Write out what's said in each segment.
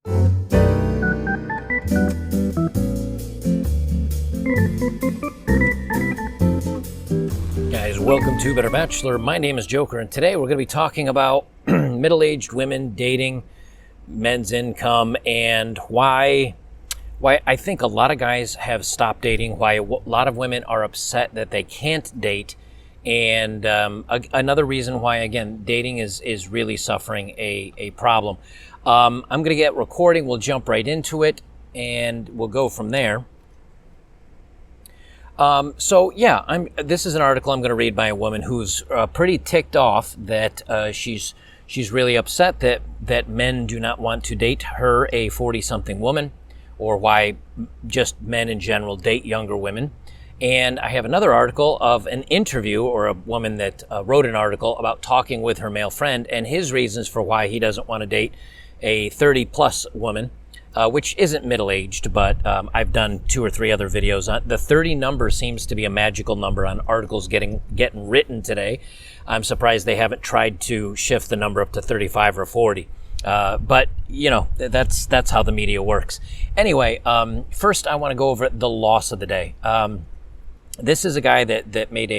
Guys, welcome to Better Bachelor. My name is Joker, and today we're going to be talking about middle-aged women dating, men's income, and why I think a lot of guys have stopped dating, why a lot of women are upset that they can't date, and another reason why, again, dating is really suffering a problem. I'm going to get recording. We'll jump right into it, and we'll go from there. This is an article I'm going to read by a woman who's pretty ticked off that she's really upset that men do not want to date her, a 40-something woman, or why just men in general date younger women. And I have another article of an interview, or a woman that wrote an article about talking with her male friend and his reasons for why he doesn't want to date a 30-plus woman. Which isn't middle-aged, but I've done 2 or 3 other videos on the 30 number. Seems to be a magical number on articles getting written today. I'm surprised they haven't tried to shift the number up to 35 or 40. But you know, that's how the media works. Anyway, first I want to go over the loss of the day. This is a guy that made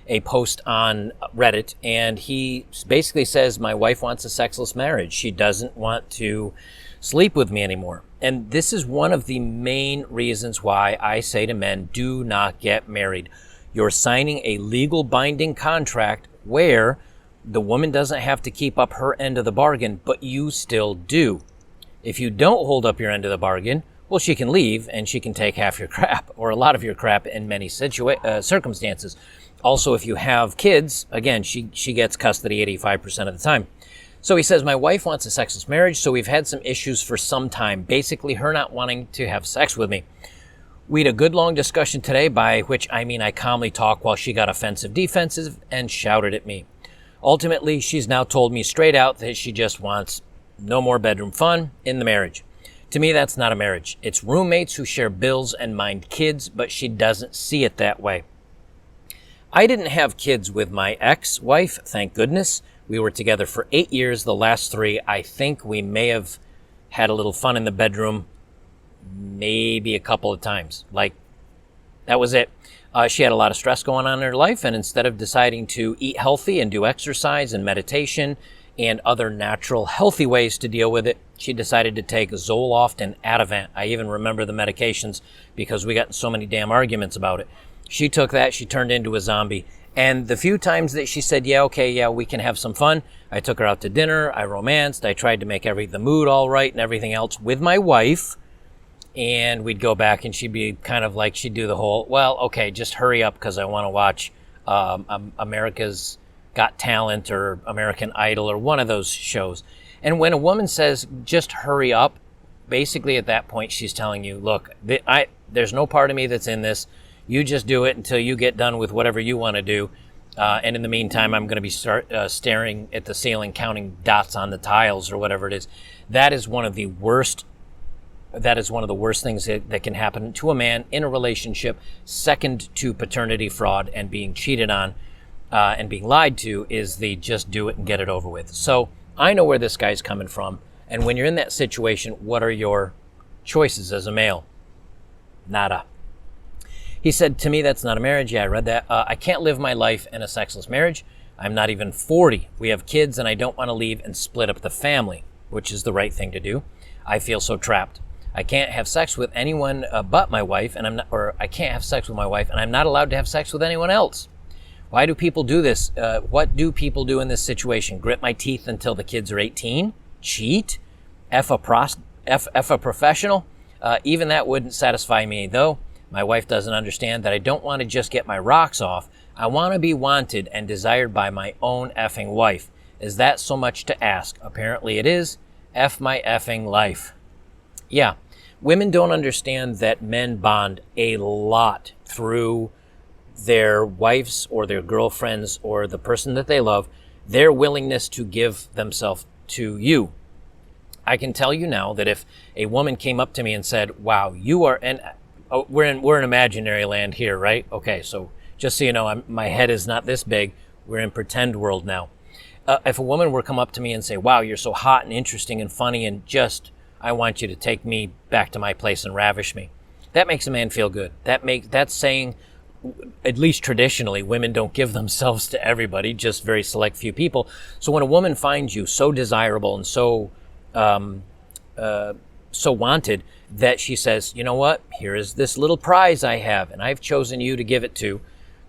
a post on Reddit, and he basically says, my wife wants a sexless marriage. She doesn't want to sleep with me anymore. And this is one of the main reasons why I say to men, do not get married. You're signing a legal binding contract where the woman doesn't have to keep up her end of the bargain, but you still do. If you don't hold up your end of the bargain, well, she can leave and she can take half your crap, or a lot of your crap in many circumstances. Also, if you have kids, again, she gets custody 85% of the time. So he says, my wife wants a sexless marriage, so we've had some issues for some time. Basically, her not wanting to have sex with me. We had a good long discussion today, by which I mean I calmly talked while she got offensive defensive and shouted at me. Ultimately, she's now told me straight out that she just wants no more bedroom fun in the marriage. To me, that's not a marriage. It's roommates who share bills and mind kids, but she doesn't see it that way. I didn't have kids with my ex-wife, thank goodness. We were together for 8 years. The last 3, I think we may have had a little fun in the bedroom, maybe a couple of times. Like, that was it. She had a lot of stress going on in her life, and instead of deciding to eat healthy and do exercise and meditation and other natural healthy ways to deal with it, she decided to take Zoloft and Ativan. I even remember the medications because we got in so many damn arguments about it. She took that, she turned into a zombie. And the few times that she said, yeah, we can have some fun, I took her out to dinner, I romanced, I tried to make the mood all right and everything else with my wife. And we'd go back and she'd be kind of like, she'd do the whole, well, okay, just hurry up because I want to watch America's Got Talent or American Idol or one of those shows. And when a woman says, just hurry up, basically at that point she's telling you, look, there's no part of me that's in this. You just do it until you get done with whatever you want to do. And in the meantime, I'm going to be staring at the ceiling, counting dots on the tiles or whatever it is. That is one of the worst things that can happen to a man in a relationship, second to paternity fraud and being cheated on and being lied to, is the just do it and get it over with. So I know where this guy's coming from. And when you're in that situation, what are your choices as a male? Nada. He said, to me, that's not a marriage. Yeah, I read that. I can't live my life in a sexless marriage. I'm not even 40. We have kids, and I don't want to leave and split up the family, which is the right thing to do. I feel so trapped. I can't have sex with anyone but my wife, I can't have sex with my wife, and I'm not allowed to have sex with anyone else. Why do people do this? What do people do in this situation? Grit my teeth until the kids are 18? Cheat? F a professional? Even that wouldn't satisfy me, though. My wife doesn't understand that I don't want to just get my rocks off. I want to be wanted and desired by my own effing wife. Is that so much to ask? Apparently it is. F my effing life. Yeah, women don't understand that men bond a lot through their wives or their girlfriends or the person that they love, their willingness to give themselves to you. I can tell you now that if a woman came up to me and said, wow, you are, and we're in imaginary land here, right? Okay, so just so you know, my head is not this big. We're in pretend world now. If a woman were to come up to me and say, wow, you're so hot and interesting and funny and just, I want you to take me back to my place and ravish me. That makes a man feel good. That's saying, at least traditionally, women don't give themselves to everybody, just very select few people. So when a woman finds you so desirable and so wanted that she says, you know what, here is this little prize I have, and I've chosen you to give it to.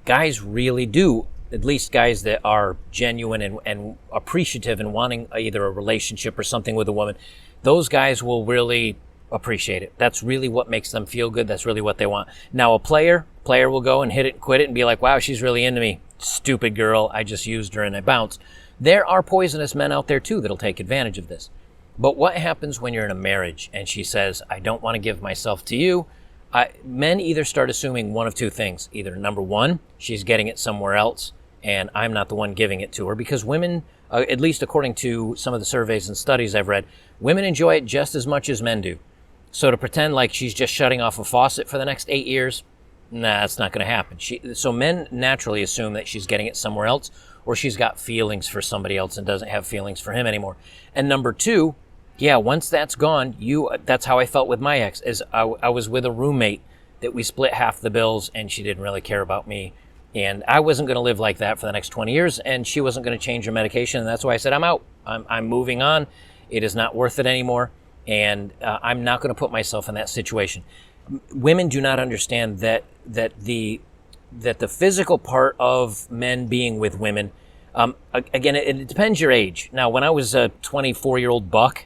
Guys really do, at least guys that are genuine and appreciative and wanting either a relationship or something with a woman, those guys will really appreciate it. That's really what makes them feel good. That's really what they want. Now a player will go and hit it and quit it and be like, wow, she's really into me. Stupid girl, I just used her and I bounced. There are poisonous men out there too that'll take advantage of this. But what happens when you're in a marriage and she says, I don't want to give myself to you? Men either start assuming one of two things. Either number one, she's getting it somewhere else and I'm not the one giving it to her, because women, at least according to some of the surveys and studies I've read, women enjoy it just as much as men do. So to pretend like she's just shutting off a faucet for the next 8 years, nah, that's not going to happen. So men naturally assume that she's getting it somewhere else, or she's got feelings for somebody else and doesn't have feelings for him anymore. And number two, yeah, once that's gone, that's how I felt with my ex, is I was with a roommate that we split half the bills and she didn't really care about me. And I wasn't going to live like that for the next 20 years, and she wasn't going to change her medication. And that's why I said, I'm out. I'm moving on. It is not worth it anymore. And I'm not going to put myself in that situation. Women do not understand that the physical part of men being with women, again, it depends your age. Now, when I was a 24-year-old buck,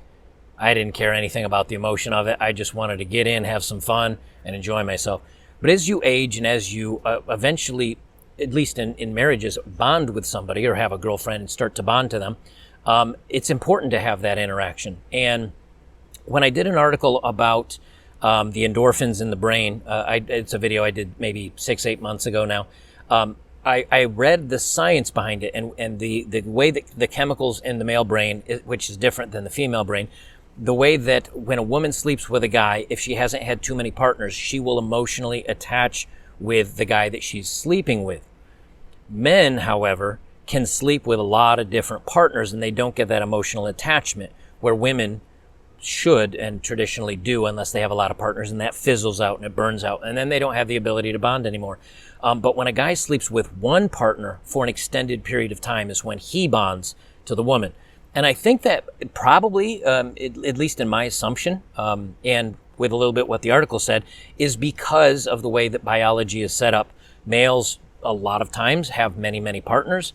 I didn't care anything about the emotion of it. I just wanted to get in, have some fun, and enjoy myself. But as you age and as you eventually, at least in marriages, bond with somebody or have a girlfriend and start to bond to them, it's important to have that interaction. And when I did an article about the endorphins in the brain, it's a video I did maybe 6-8 months ago now. I read the science behind it and the way that the chemicals in the male brain, which is different than the female brain, the way that when a woman sleeps with a guy, if she hasn't had too many partners, she will emotionally attach with the guy that she's sleeping with. Men, however, can sleep with a lot of different partners and they don't get that emotional attachment, where women should and traditionally do, unless they have a lot of partners, and that fizzles out and it burns out, and then they don't have the ability to bond anymore. But when a guy sleeps with one partner for an extended period of time is when he bonds to the woman. And I think that probably, at least in my assumption, and with a little bit what the article said, is because of the way that biology is set up. Males, a lot of times, have many, many partners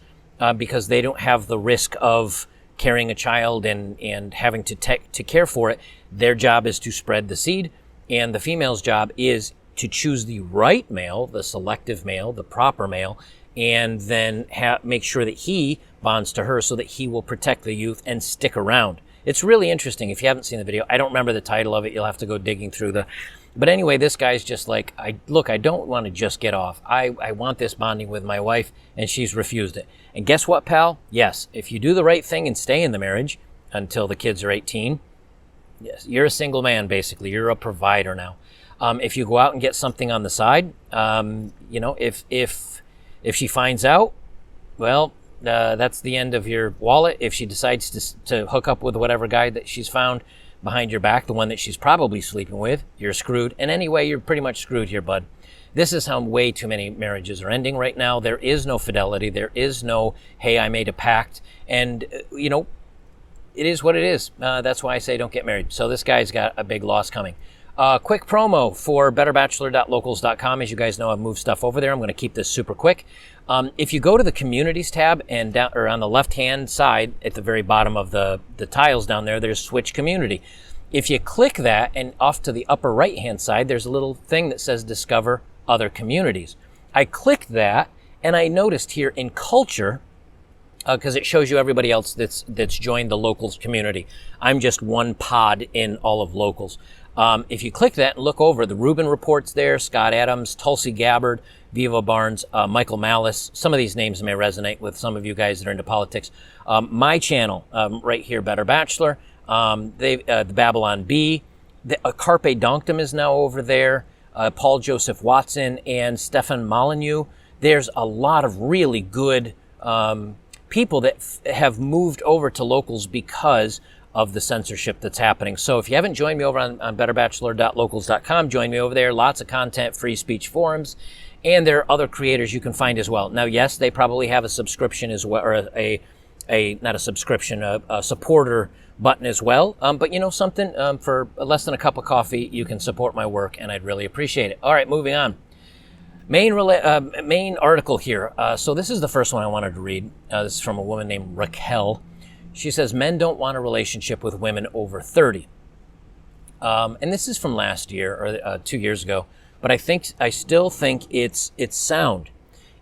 because they don't have the risk of carrying a child and having to care for it. Their job is to spread the seed, and the female's job is to choose the right male, the selective male, the proper male, and then make sure that he bonds to her so that he will protect the youth and stick around. It's really interesting. If you haven't seen the video, I don't remember the title of it. You'll have to go digging through But anyway, this guy's just like, I don't want to just get off. I want this bonding with my wife, and she's refused it. And guess what, pal? Yes, if you do the right thing and stay in the marriage until the kids are 18, yes, you're a single man, basically. You're a provider now. If you go out and get something on the side, if she finds out, well, that's the end of your wallet. If she decides to hook up with whatever guy that she's found behind your back, the one that she's probably sleeping with, you're screwed. And anyway, you're pretty much screwed here, bud. This is how way too many marriages are ending right now. There is no fidelity. There is no, hey, I made a pact. And, it is what it is. That's why I say don't get married. So this guy's got a big loss coming. Quick promo for betterbachelor.locals.com. As you guys know, I've moved stuff over there. I'm going to keep this super quick. If you go to the communities tab and down, or on the left-hand side at the very bottom of the tiles down there, there's switch community. If you click that, and off to the upper right-hand side, there's a little thing that says discover other communities. I clicked that, and I noticed here in culture, because it shows you everybody else that's joined the locals community. I'm just one pod in all of locals. If you click that and look over, the Rubin Report's there, Scott Adams, Tulsi Gabbard, Viva Barnes, Michael Malice. Some of these names may resonate with some of you guys that are into politics. My channel, right here, Better Bachelor, the Babylon Bee, Carpe Donktum is now over there, Paul Joseph Watson, and Stefan Molyneux. There's a lot of really good people that have moved over to locals because of the censorship that's happening. So if you haven't joined me over on betterbachelor.locals.com, join me over there. Lots of content, free speech forums, and there are other creators you can find as well. Now, yes, they probably have a subscription as well, or not a subscription, a supporter button as well. But you know something, for less than a cup of coffee, you can support my work, and I'd really appreciate it. All right, moving on. Main article here. So this is the first one I wanted to read. This is from a woman named Raquel. She says, men don't want a relationship with women over 30. And this is from last year, or 2 years ago. But I still think it's sound.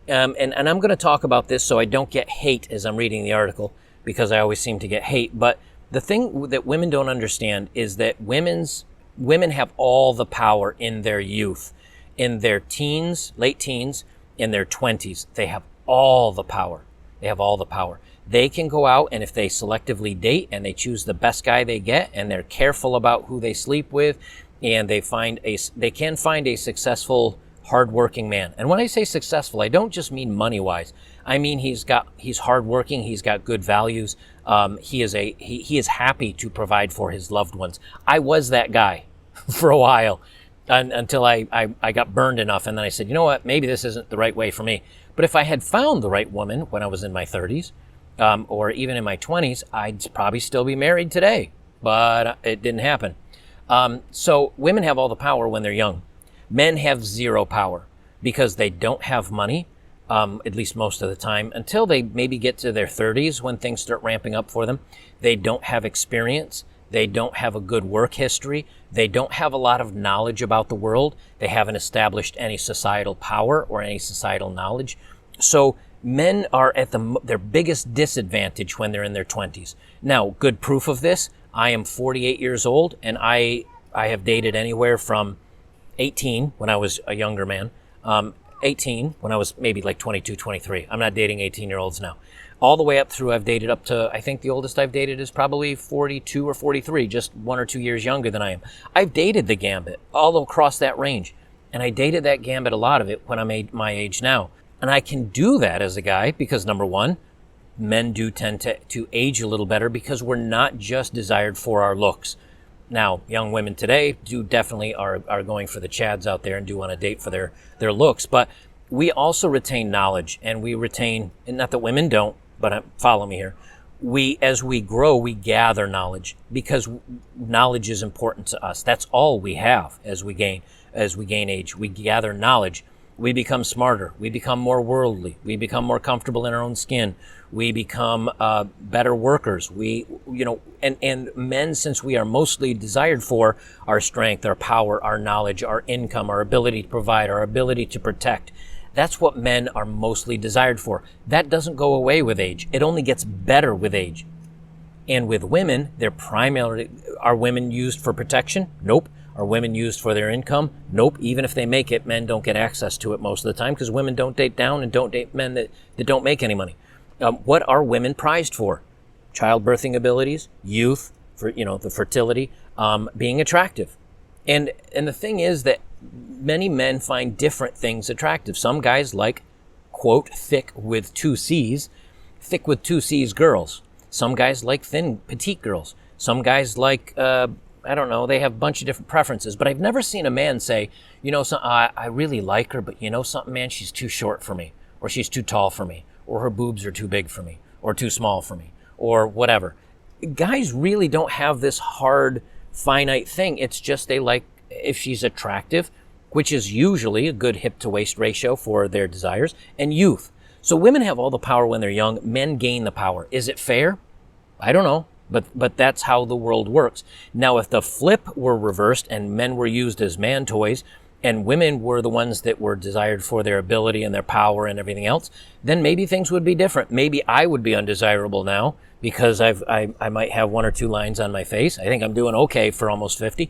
And I'm going to talk about this so I don't get hate as I'm reading the article, because I always seem to get hate. But the thing that women don't understand is that women have all the power in their youth, in their teens, late teens, in their 20s. They have all the power. They have all the power. They can go out, and if they selectively date and they choose the best guy they get, and they're careful about who they sleep with, and they can find a successful, hardworking man. And when I say successful, I don't just mean money-wise. I mean he's hardworking. He's got good values. He is happy to provide for his loved ones. I was that guy for a while, until I got burned enough, and then I said, you know what? Maybe this isn't the right way for me. But if I had found the right woman when I was in my 30s, or even in my 20s, I'd probably still be married today. But it didn't happen. So women have all the power when they're young. Men have zero power because they don't have money, at least most of the time, until they maybe get to their 30s when things start ramping up for them. They don't have experience. They don't have a good work history. They don't have a lot of knowledge about the world. They haven't established any societal power or any societal knowledge. So men are at their biggest disadvantage when they're in their 20s. Now, good proof of this, I am 48 years old, and I have dated anywhere from 18 when I was a younger man, 18 when I was maybe like 22, 23. I'm not dating 18-year-olds now. All the way up through, I've dated up to, I think the oldest I've dated is probably 42 or 43, just 1 or 2 years younger than I am. I've dated the gambit all across that range, and I dated that gambit, a lot of it, when I'm my age now. And I can do that as a guy because, number one, men do tend to age a little better because we're not just desired for our looks. Now, young women today do definitely are going for the chads out there and do want to date for their looks. But we also retain knowledge, and we retain, and not that women don't, but follow me here. As we grow, we gather knowledge because knowledge is important to us. That's all we have as we gain age. We gather knowledge. We become smarter. We become more worldly. We become more comfortable in our own skin. We become better workers. And men, since we are mostly desired for our strength, our power, our knowledge, our income, our ability to provide, our ability to protect, that's what men are mostly desired for. That doesn't go away with age. It only gets better with age. And with women, are women used for protection? Nope. Are women used for their income? Nope. Even if they make it, men don't get access to it most of the time because women don't date down and don't date men that don't make any money. What are women prized for? Childbirthing abilities, youth, the fertility, being attractive. And the thing is that many men find different things attractive. Some guys like, quote, thick with two C's girls. Some guys like thin, petite girls. Some guys like, I don't know, they have a bunch of different preferences. But I've never seen a man say, I really like her, but you know something, man, she's too short for me, or she's too tall for me, or her boobs are too big for me, or too small for me, or whatever. Guys really don't have this hard, finite thing. It's just they like if she's attractive, which is usually a good hip-to-waist ratio for their desires, and youth. So women have all the power when they're young. Men gain the power. Is it fair? I don't know. But that's how the world works. Now, if the flip were reversed and men were used as man toys and women were the ones that were desired for their ability and their power and everything else, then maybe things would be different. Maybe I would be undesirable now because I might have 1 or 2 lines on my face. I think I'm doing okay for almost 50.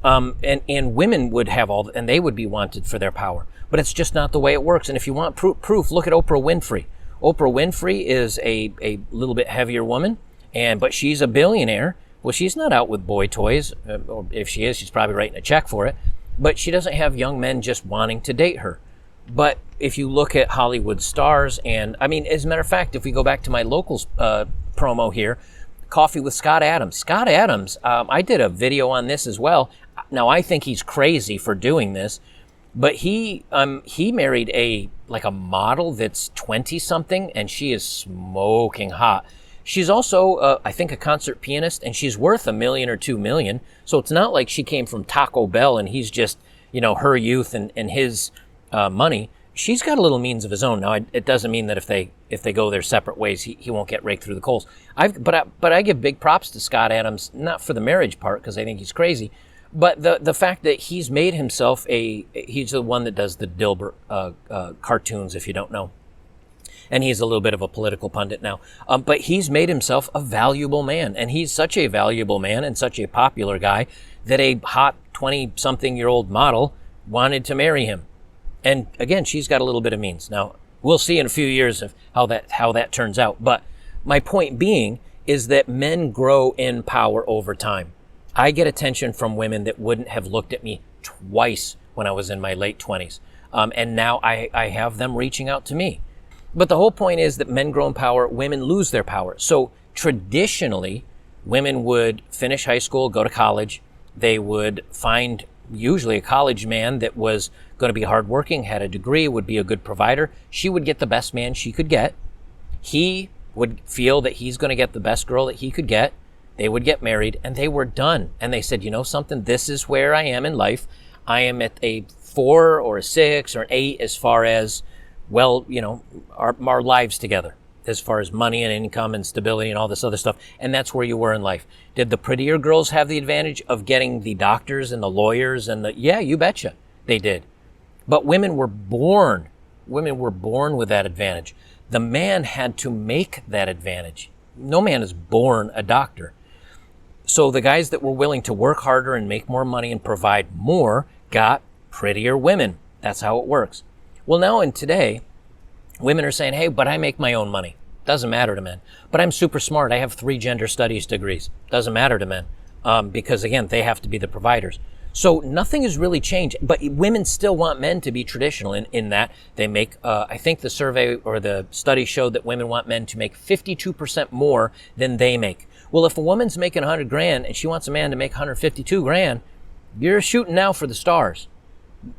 And women would have and they would be wanted for their power. But it's just not the way it works. And if you want proof, look at Oprah Winfrey. Oprah Winfrey is a little bit heavier woman. But she's a billionaire. Well, she's not out with boy toys. Or if she is, she's probably writing a check for it. But she doesn't have young men just wanting to date her. But if you look at Hollywood stars, and I mean, as a matter of fact, if we go back to my locals promo here, Coffee with Scott Adams. Scott Adams, I did a video on this as well. Now, I think he's crazy for doing this, but he married a model that's 20-something, and she is smoking hot. She's also, I think, a concert pianist, and she's worth $1 million or $2 million. So it's not like she came from Taco Bell and he's just, her youth and his money. She's got a little means of his own. Now, it doesn't mean that if they go their separate ways, he won't get raked through the coals. But I give big props to Scott Adams, not for the marriage part, because I think he's crazy, but the fact that he's made himself he's the one that does the Dilbert cartoons, if you don't know. And he's a little bit of a political pundit now. But he's made himself a valuable man. And he's such a valuable man and such a popular guy that a hot 20-something-year-old model wanted to marry him. And again, she's got a little bit of means. Now, we'll see in a few years of how that turns out. But my point being is that men grow in power over time. I get attention from women that wouldn't have looked at me twice when I was in my late 20s. And now I have them reaching out to me. But the whole point is that men grow in power, women lose their power. So traditionally, women would finish high school, go to college. They would find usually a college man that was going to be hardworking, had a degree, would be a good provider. She would get the best man she could get. He would feel that he's going to get the best girl that he could get. They would get married, and they were done. And they said, you know something, this is where I am in life. I am at a 4 or a 6 or an 8 as far as, well, our lives together, as far as money and income and stability and all this other stuff. And that's where you were in life. Did the prettier girls have the advantage of getting the doctors and the lawyers and yeah, you betcha they did. But women were born with that advantage. The man had to make that advantage. No man is born a doctor. So the guys that were willing to work harder and make more money and provide more got prettier women. That's how it works. Well, now and today, women are saying, hey, but I make my own money. Doesn't matter to men. But I'm super smart. I have 3 gender studies degrees. Doesn't matter to men. Because, again, they have to be the providers. So nothing has really changed. But women still want men to be traditional in that they make, I think the survey or the study showed that women want men to make 52% more than they make. Well, if a woman's making $100,000 and she wants a man to make $152,000, you're shooting now for the stars.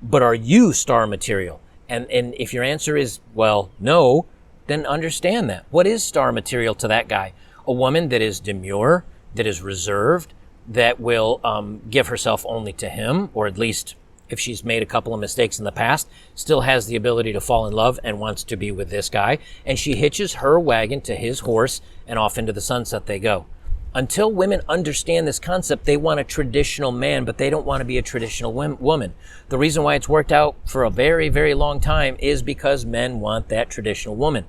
But are you star material? And if your answer is, well, no, then understand that. What is star material to that guy? A woman that is demure, that is reserved, that will give herself only to him, or at least if she's made a couple of mistakes in the past, still has the ability to fall in love and wants to be with this guy. And she hitches her wagon to his horse and off into the sunset they go. Until women understand this concept, they want a traditional man, but they don't want to be a traditional woman. The reason why it's worked out for a very, very long time is because men want that traditional woman.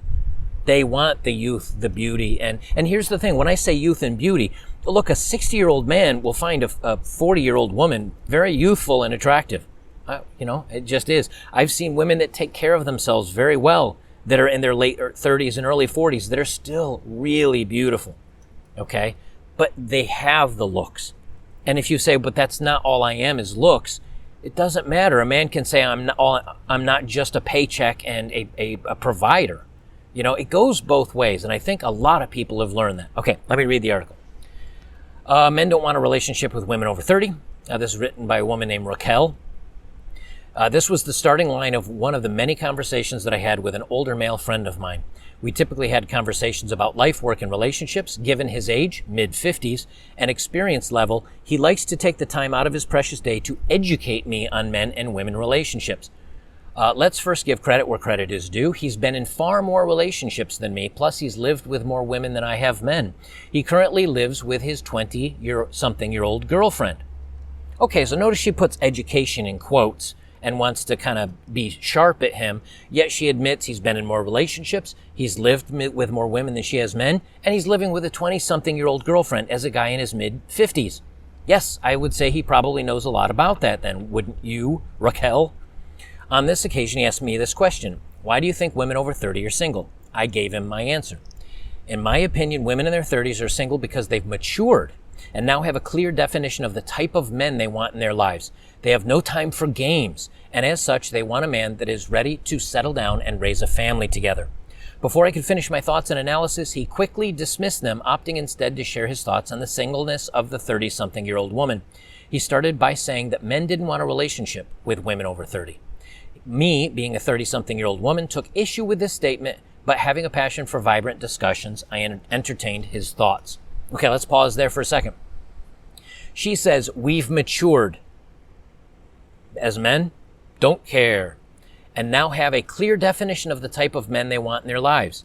They want the youth, the beauty. And here's the thing. When I say youth and beauty, look, a 60-year-old man will find a 40-year-old woman very youthful and attractive. It just is. I've seen women that take care of themselves very well that are in their late 30s and early 40s that are still really beautiful. Okay? But they have the looks. And if you say, but that's not all I am is looks, it doesn't matter. A man can say, I'm not just a paycheck and a provider. It goes both ways. And I think a lot of people have learned that. Okay, let me read the article. Men don't want a relationship with women over 30. This is written by a woman named Raquel. This was the starting line of one of the many conversations that I had with an older male friend of mine. We typically had conversations about life, work, and relationships. Given his age, mid-50s, and experience level, he likes to take the time out of his precious day to educate me on men and women relationships. Let's first give credit where credit is due. He's been in far more relationships than me, plus he's lived with more women than I have men. He currently lives with his 20-something-year-old girlfriend. Okay, so notice she puts education in quotes and wants to kind of be sharp at him, yet she admits he's been in more relationships, he's lived with more women than she has men, and he's living with a 20-something-year-old girlfriend as a guy in his mid-50s. Yes, I would say he probably knows a lot about that then, wouldn't you, Raquel? On this occasion, he asked me this question: why do you think women over 30 are single? I gave him my answer. In my opinion, women in their 30s are single because they've matured and now have a clear definition of the type of men they want in their lives. They have no time for games, and as such, they want a man that is ready to settle down and raise a family together. Before I could finish my thoughts and analysis, he quickly dismissed them, opting instead to share his thoughts on the singleness of the 30-something-year-old woman. He started by saying that men didn't want a relationship with women over 30. Me, being a 30-something-year-old woman, took issue with this statement, but having a passion for vibrant discussions, I entertained his thoughts. Okay, let's pause there for a second. She says, we've matured as men, don't care, and now have a clear definition of the type of men they want in their lives.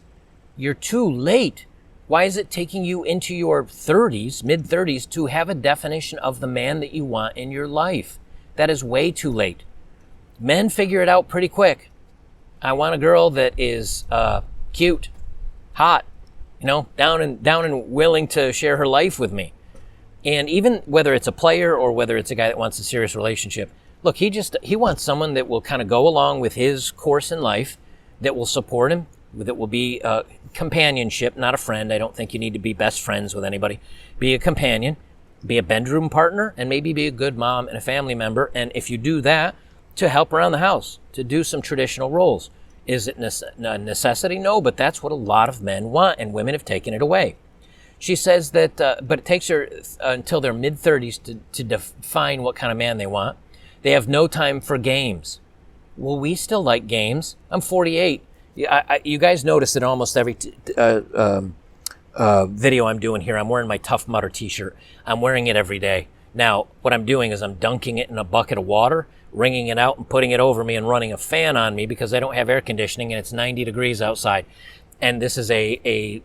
You're too late. Why is it taking you into your 30s, mid-30s, to have a definition of the man that you want in your life? That is way too late. Men figure it out pretty quick. I want a girl that is cute, hot, down and willing to share her life with me. And even whether it's a player or whether it's a guy that wants a serious relationship, look, he wants someone that will kind of go along with his course in life, that will support him, that will be companionship, not a friend. I don't think you need to be best friends with anybody. Be a companion, be a bedroom partner, and maybe be a good mom and a family member. And if you do that, to help around the house, to do some traditional roles. Is it a necessity? No, but that's what a lot of men want, and women have taken it away. She says that, but it takes her until their mid-30s to define what kind of man they want. They have no time for games. Well, we still like games. I'm 48. You guys notice that almost every video I'm doing here, I'm wearing my Tough Mudder t-shirt. I'm wearing it every day. Now, what I'm doing is I'm dunking it in a bucket of water, wringing it out and putting it over me and running a fan on me because I don't have air conditioning and it's 90 degrees outside. And this is a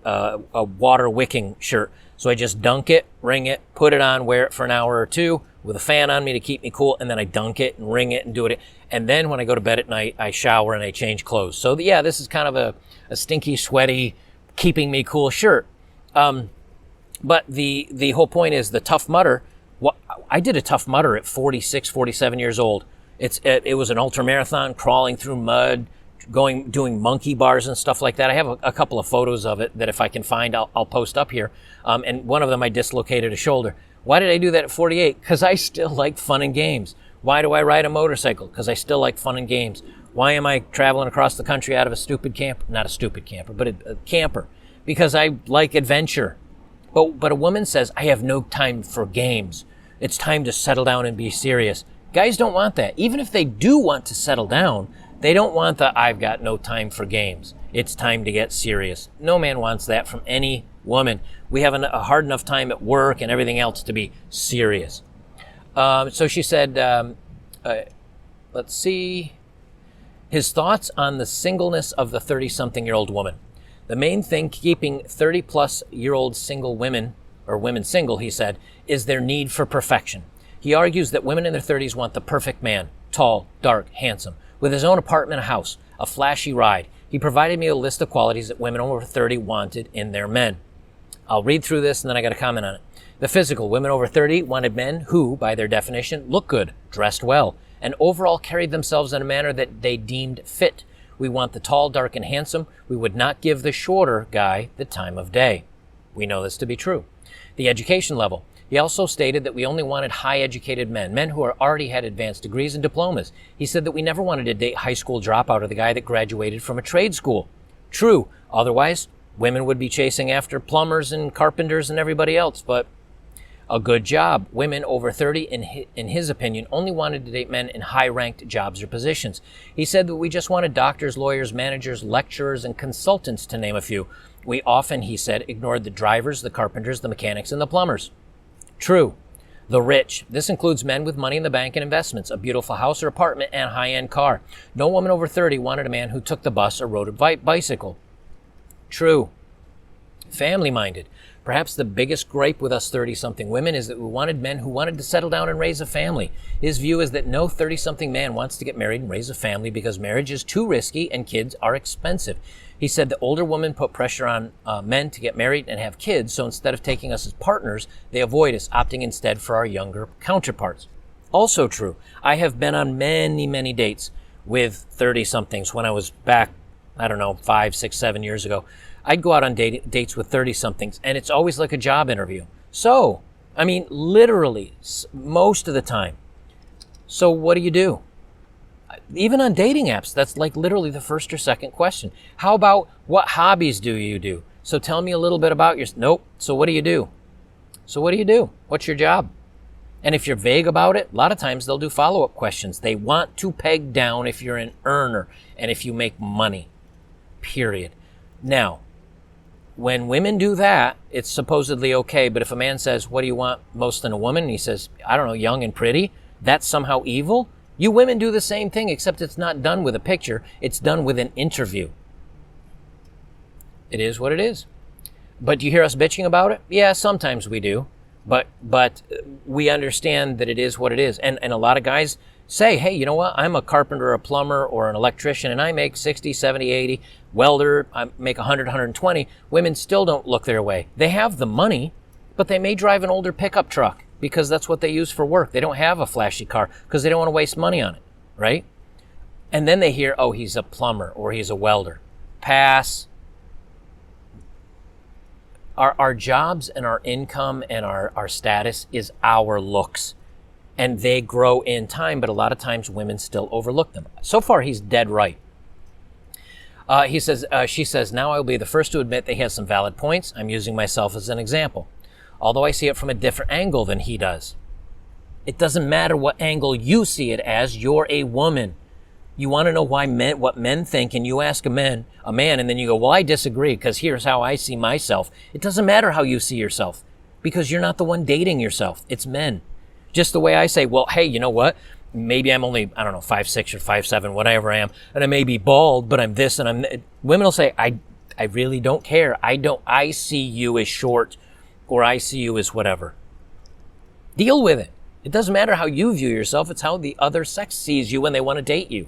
water wicking shirt. So I just dunk it, wring it, put it on, wear it for an hour or two with a fan on me to keep me cool, and then I dunk it and wring it and do it. And then when I go to bed at night, I shower and I change clothes. So yeah, this is kind of a stinky, sweaty, keeping me cool shirt. But the whole point is the Tough Mudder. I did a Tough Mudder at 46, 47 years old. It was an ultramarathon, crawling through mud, doing monkey bars and stuff like that. I have a couple of photos of it that if I can find, I'll post up here. And one of them I dislocated a shoulder. Why did I do that at 48? Because I still like fun and games. Why do I ride a motorcycle? Because I still like fun and games. Why am I traveling across the country out of a stupid camper? Not a stupid camper, but a camper. Because I like adventure. But a woman says, I have no time for games. It's time to settle down and be serious. Guys don't want that. Even if they do want to settle down, they don't want the, I've got no time for games. It's time to get serious. No man wants that from any woman. We have a hard enough time at work and everything else to be serious. So she said, let's see, his thoughts on the singleness of the 30-something-year-old woman. The main thing keeping 30-plus-year-old single women, or women single, he said, is their need for perfection. He argues that women in their 30s want the perfect man, tall, dark, handsome, with his own apartment and house, a flashy ride. He provided me a list of qualities that women over 30 wanted in their men. I'll read through this and then I got to comment on it. The physical. Women over 30 wanted men who, by their definition, looked good, dressed well, and overall carried themselves in a manner that they deemed fit. We want the tall, dark, and handsome. We would not give the shorter guy the time of day. We know this to be true. The education level. He also stated that we only wanted high-educated men who already had advanced degrees and diplomas. He said that we never wanted to date high school dropout or the guy that graduated from a trade school. True. Otherwise, women would be chasing after plumbers and carpenters and everybody else, but a good job. Women over 30, in his opinion, only wanted to date men in high-ranked jobs or positions. He said that we just wanted doctors, lawyers, managers, lecturers, and consultants, to name a few. We often, he said, ignored the drivers, the carpenters, the mechanics, and the plumbers. True. The rich. This includes men with money in the bank and investments, a beautiful house or apartment, and a high-end car. No woman over 30 wanted a man who took the bus or rode a bicycle. True. Family-minded. Perhaps the biggest gripe with us 30-something women is that we wanted men who wanted to settle down and raise a family. His view is that no 30-something man wants to get married and raise a family because marriage is too risky and kids are expensive. He said that older women put pressure on men to get married and have kids, so instead of taking us as partners, they avoid us, opting instead for our younger counterparts. Also true. I have been on many, many dates with 30-somethings when I was back, 5, 6, 7 years ago. I'd go out on dates with 30-somethings, and it's always like a job interview. So, I mean, literally, most of the time. So what do? Even on dating apps, that's like literally the first or second question. How about what hobbies do you do? So tell me a little bit about Nope. So what do you do? What's your job? And if you're vague about it, a lot of times they'll do follow-up questions. They want to peg down if you're an earner and if you make money, period. Now, when women do that, it's supposedly okay. But if a man says, what do you want most in a woman? And he says, I don't know, young and pretty, that's somehow evil. You women do the same thing, except it's not done with a picture. It's done with an interview. It is what it is. But do you hear us bitching about it? Yeah, sometimes we do. But we understand that it is what it is. And a lot of guys say, hey, you know what? I'm a carpenter, a plumber, or an electrician, and I make 60, 70, 80. Welder, I make 100, 120. Women still don't look their way. They have the money, but they may drive an older pickup truck because that's what they use for work. They don't have a flashy car because they don't want to waste money on it, right? And then they hear, oh, he's a plumber or he's a welder. Pass. Our jobs and our income and our status is our looks. And they grow in time, but a lot of times women still overlook them. So far, he's dead right. She says, now I will be the first to admit that he has some valid points. I'm using myself as an example, although I see it from a different angle than he does. It doesn't matter what angle you see it as. You're a woman. You want to know what men think, and you ask a man, and then you go, well, I disagree because here's how I see myself. It doesn't matter how you see yourself because you're not the one dating yourself. It's men. Just the way I say, well, hey, you know what? Maybe I'm only, 5'6" or 5'7", whatever I am, and I may be bald, but I'm this and I'm that. Women will say, I really don't care. I see you as short, or I see you as whatever. Deal with it. It doesn't matter how you view yourself. It's how the other sex sees you when they want to date you.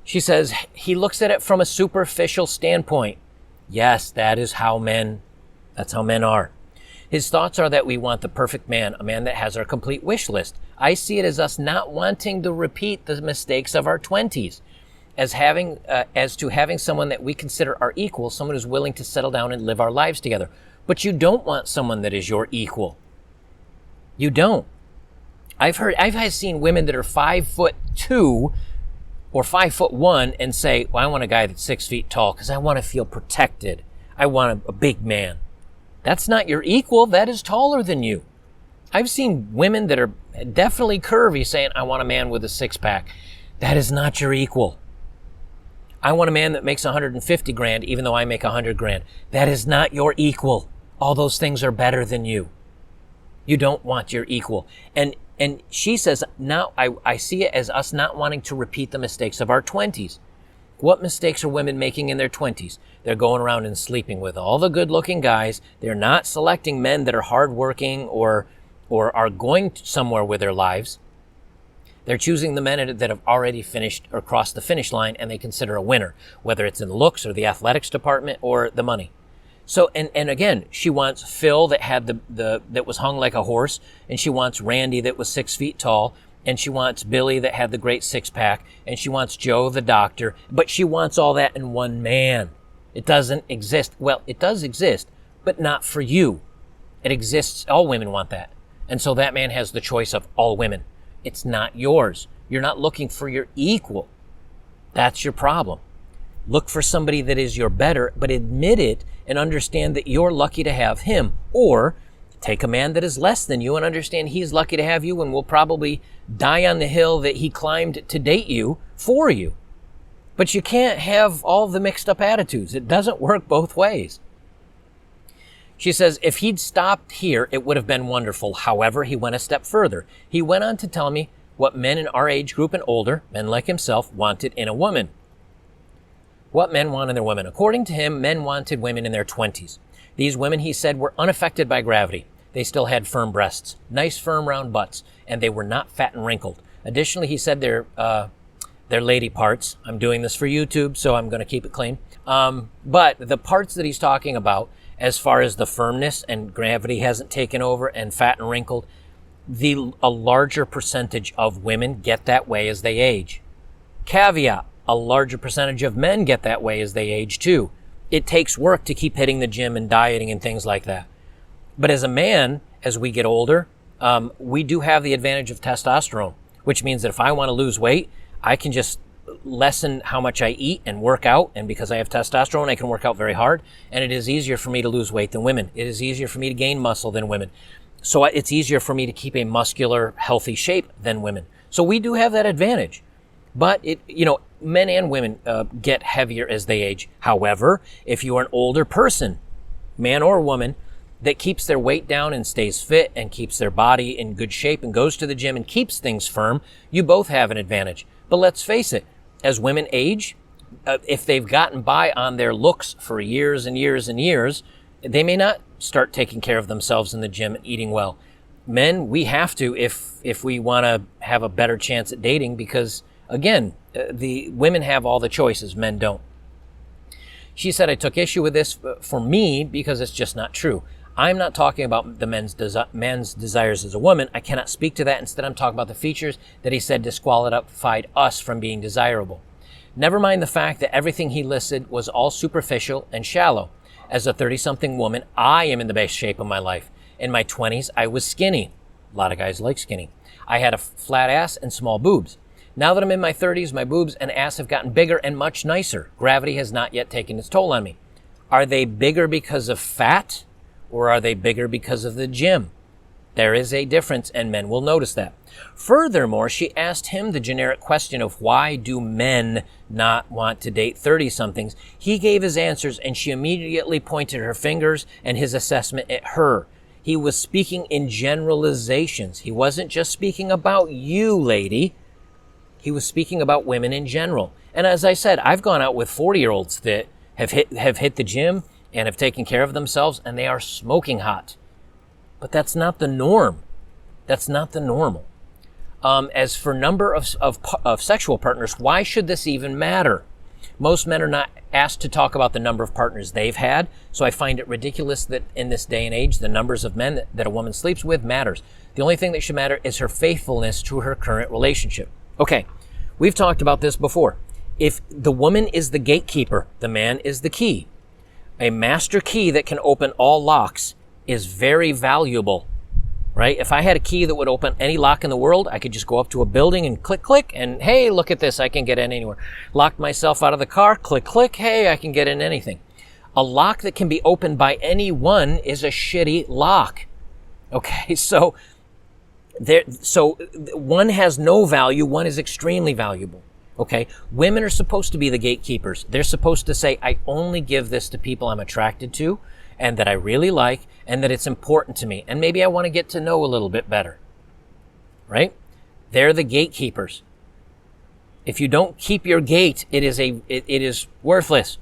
She says, he looks at it from a superficial standpoint. Yes, that's how men are. His thoughts are that we want the perfect man, a man that has our complete wish list. I see it as us not wanting to repeat the mistakes of our 20s, as to having someone that we consider our equal, someone who's willing to settle down and live our lives together. But you don't want someone that is your equal. You don't. I've seen women that are 5'2" or 5'1" and say, well, I want a guy that's 6 feet tall because I want to feel protected. I want a big man. That's not your equal. That is taller than you. I've seen women that are definitely curvy saying, I want a man with a six-pack. That is not your equal. I want a man that makes $150,000 even though I make $100,000. That is not your equal. All those things are better than you. You don't want your equal. And she says, now I see it as us not wanting to repeat the mistakes of our 20s. What mistakes are women making in their 20s? They're going around and sleeping with all the good-looking guys. They're not selecting men that are hardworking or are going somewhere with their lives. They're choosing the men that have already finished or crossed the finish line and they consider a winner, whether it's in the looks or the athletics department or the money. So, and again, she wants Phil that had that was hung like a horse, and she wants Randy that was 6 feet tall, and she wants Billy that had the great six-pack, and she wants Joe the doctor, but she wants all that in one man. It doesn't exist. Well, it does exist, but not for you. It exists. All women want that. And so that man has the choice of all women. It's not yours. You're not looking for your equal. That's your problem. Look for somebody that is your better, but admit it and understand that you're lucky to have him. Or take a man that is less than you and understand he's lucky to have you and will probably die on the hill that he climbed to date you for you. But you can't have all the mixed up attitudes. It doesn't work both ways. She says, if he'd stopped here, it would have been wonderful. However, he went a step further. He went on to tell me what men in our age group and older, men like himself, wanted in a woman. What men want in their women. According to him, men wanted women in their 20s. These women, he said, were unaffected by gravity. They still had firm breasts, nice firm round butts, and they were not fat and wrinkled. Additionally, he said their lady parts. I'm doing this for YouTube, so I'm going to keep it clean. But the parts that he's talking about, as far as the firmness and gravity hasn't taken over and fat and wrinkled, a larger percentage of women get that way as they age. Caveat, a larger percentage of men get that way as they age too. It takes work to keep hitting the gym and dieting and things like that. But as a man, as we get older, we do have the advantage of testosterone, which means that if I want to lose weight, I can just lessen how much I eat and work out. And because I have testosterone, I can work out very hard. And it is easier for me to lose weight than women. It is easier for me to gain muscle than women. So it's easier for me to keep a muscular, healthy shape than women. So we do have that advantage. But men and women get heavier as they age. However, if you are an older person, man or woman, that keeps their weight down and stays fit and keeps their body in good shape and goes to the gym and keeps things firm, you both have an advantage. But let's face it, as women age, if they've gotten by on their looks for years and years and years, they may not start taking care of themselves in the gym and eating well. Men, we have to if we want to have a better chance at dating because, again, the women have all the choices, men don't. She said, I took issue with this for me because it's just not true. I'm not talking about the man's desires as a woman. I cannot speak to that. Instead, I'm talking about the features that he said disqualified us from being desirable. Never mind the fact that everything he listed was all superficial and shallow. As a 30-something woman, I am in the best shape of my life. In my 20s, I was skinny. A lot of guys like skinny. I had a flat ass and small boobs. Now that I'm in my 30s, my boobs and ass have gotten bigger and much nicer. Gravity has not yet taken its toll on me. Are they bigger because of fat? Or are they bigger because of the gym? There is a difference, and men will notice that. Furthermore, she asked him the generic question of why do men not want to date 30-somethings? He gave his answers, and she immediately pointed her fingers and his assessment at her. He was speaking in generalizations. He wasn't just speaking about you, lady. He was speaking about women in general. And as I said, I've gone out with 40-year-olds that have hit the gym and have taken care of themselves, and they are smoking hot. But that's not the norm. That's not the normal. As for number of sexual partners, why should this even matter? Most men are not asked to talk about the number of partners they've had, so I find it ridiculous that in this day and age, the numbers of men that a woman sleeps with matters. The only thing that should matter is her faithfulness to her current relationship. Okay, we've talked about this before. If the woman is the gatekeeper, the man is the key. A master key that can open all locks is very valuable, right? If I had a key that would open any lock in the world, I could just go up to a building and click, click, and hey, look at this, I can get in anywhere. Locked myself out of the car, click, click, hey, I can get in anything. A lock that can be opened by anyone is a shitty lock. Okay, so one has no value, one is extremely valuable. Okay, women are supposed to be the gatekeepers. They're supposed to say, I only give this to people I'm attracted to and that I really like and that it's important to me. And maybe I want to get to know a little bit better, right? They're the gatekeepers. If you don't keep your gate, it is worthless.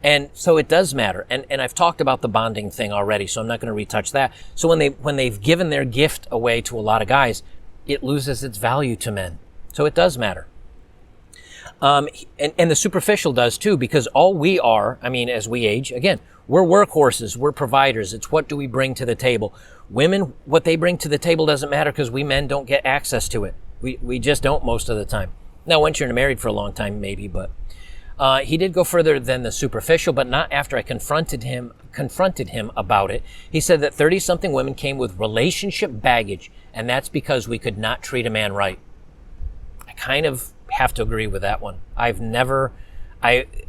And so it does matter. And I've talked about the bonding thing already, so I'm not going to retouch that. So when they've given their gift away to a lot of guys, it loses its value to men. So it does matter. And the superficial does too, because all we are, as we age, again, we're workhorses, we're providers. It's what do we bring to the table. Women, what they bring to the table doesn't matter because we men don't get access to it. We just don't most of the time. Now, once you're married for a long time, maybe, but he did go further than the superficial, but not after I confronted him about it. He said that 30-something women came with relationship baggage, and that's because we could not treat a man right. I kind of have to agree with that one.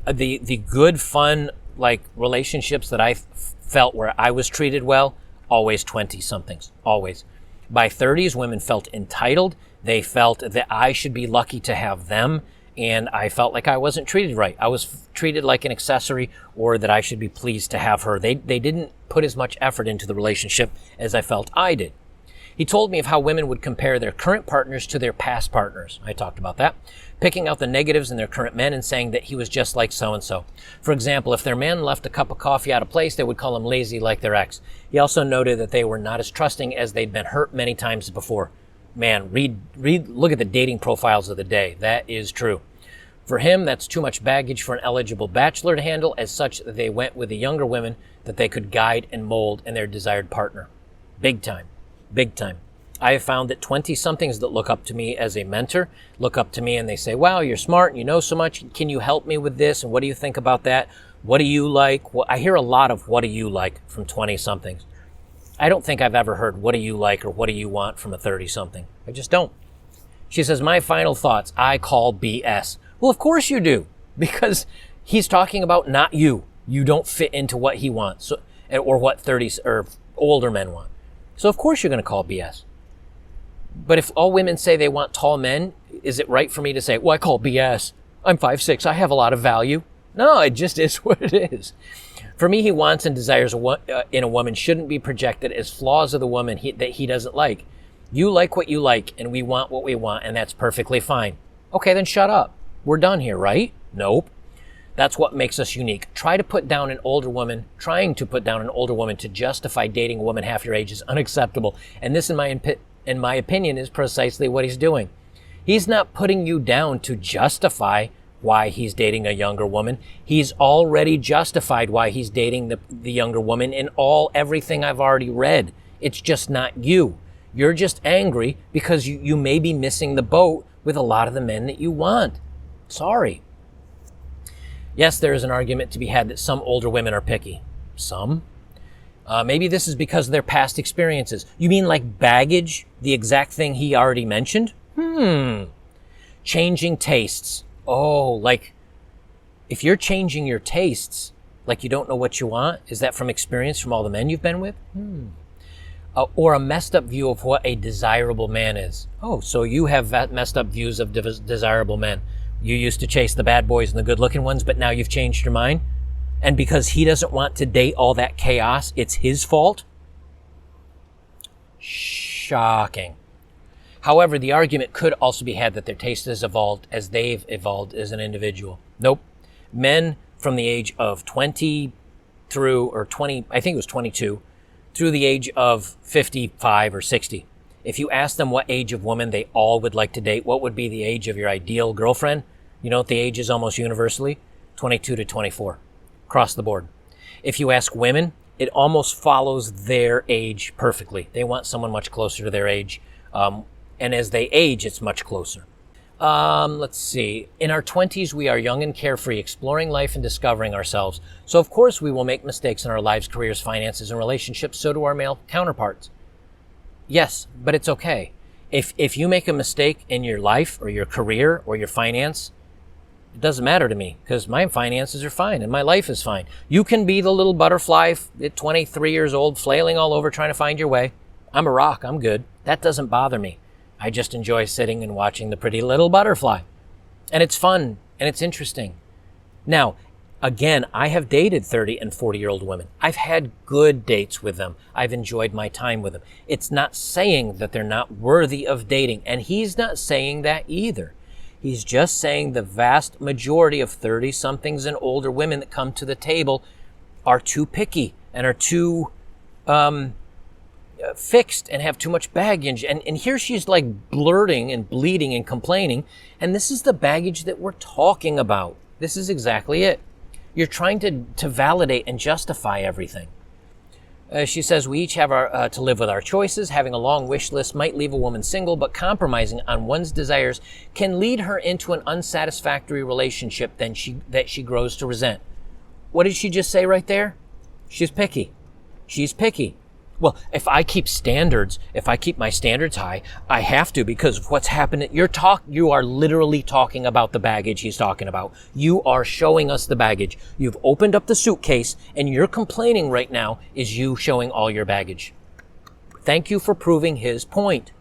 The good, fun, relationships that I felt where I was treated well, always 20-somethings, always. By 30s, women felt entitled. They felt that I should be lucky to have them, and I felt like I wasn't treated right. I was treated like an accessory, or that I should be pleased to have her. They didn't put as much effort into the relationship as I felt I did. He told me of how women would compare their current partners to their past partners. I talked about that. Picking out the negatives in their current men and saying that he was just like so-and-so. For example, if their man left a cup of coffee out of place, they would call him lazy like their ex. He also noted that they were not as trusting as they'd been hurt many times before. Man, look at the dating profiles of the day. That is true. For him, that's too much baggage for an eligible bachelor to handle. As such, they went with the younger women that they could guide and mold in their desired partner. Big time. Big time. I have found that 20-somethings that look up to me as a mentor look up to me and they say, wow, you're smart and you know so much. Can you help me with this? And what do you think about that? What do you like? Well, I hear a lot of what do you like from 20-somethings. I don't think I've ever heard, what do you like or what do you want from a 30-something? I just don't. She says, my final thoughts, I call BS. Well, of course you do, because he's talking about not you. You don't fit into what he wants, so, or what 30s or older men want. So of course you're going to call BS. But if all women say they want tall men, is it right for me to say, well, I call BS. I'm 5'6", I have a lot of value. No, it just is what it is. For me, he wants and desires in a woman shouldn't be projected as flaws of the woman that he doesn't like. You like what you like, and we want what we want, and that's perfectly fine. Okay, then shut up. We're done here, right? Nope. That's what makes us unique. Trying to put down an older woman to justify dating a woman half your age is unacceptable. And this, in my opinion, is precisely what he's doing. He's not putting you down to justify why he's dating a younger woman. He's already justified why he's dating the younger woman in everything I've already read. It's just not you. You're just angry because you may be missing the boat with a lot of the men that you want. Sorry. Yes, there is an argument to be had that some older women are picky. Some? Maybe this is because of their past experiences. You mean like baggage? The exact thing he already mentioned? Changing tastes. Oh, like if you're changing your tastes, like you don't know what you want, is that from experience from all the men you've been with? Or a messed up view of what a desirable man is. Oh, so you have messed up views of desirable men. You used to chase the bad boys and the good looking ones, but now you've changed your mind? And because he doesn't want to date all that chaos, it's his fault? Shocking. However, the argument could also be had that their taste has evolved as they've evolved as an individual. Nope. Men from the age of 20 through, or 20, I think it was 22, through the age of 55 or 60. If you ask them what age of woman they all would like to date, what would be the age of your ideal girlfriend? You know what the age is almost universally? 22 to 24, across the board. If you ask women, it almost follows their age perfectly. They want someone much closer to their age. And as they age, it's much closer. Let's see. In our 20s, we are young and carefree, exploring life and discovering ourselves. So, of course, we will make mistakes in our lives, careers, finances, and relationships. So do our male counterparts. Yes, but it's okay. If you make a mistake in your life or your career or your finance, it doesn't matter to me because my finances are fine and my life is fine. You can be the little butterfly at 23 years old, flailing all over trying to find your way. I'm a rock. I'm good. That doesn't bother me. I just enjoy sitting and watching the pretty little butterfly. And it's fun and it's interesting. Now, again, I have dated 30 and 40-year-old women. I've had good dates with them. I've enjoyed my time with them. It's not saying that they're not worthy of dating. And he's not saying that either. He's just saying the vast majority of 30-somethings and older women that come to the table are too picky and are too fixed and have too much baggage. And here she's like blurting and bleeding and complaining. And this is the baggage that we're talking about. This is exactly it. You're trying to validate and justify everything. She says, we each have to live with our choices. Having a long wish list might leave a woman single, but compromising on one's desires can lead her into an unsatisfactory relationship that she grows to resent. What did she just say right there? She's picky. She's picky. Well, if I keep my standards high, I have to because of what's happened. You are literally talking about the baggage he's talking about. You are showing us the baggage. You've opened up the suitcase and you're complaining right now is you showing all your baggage. Thank you for proving his point.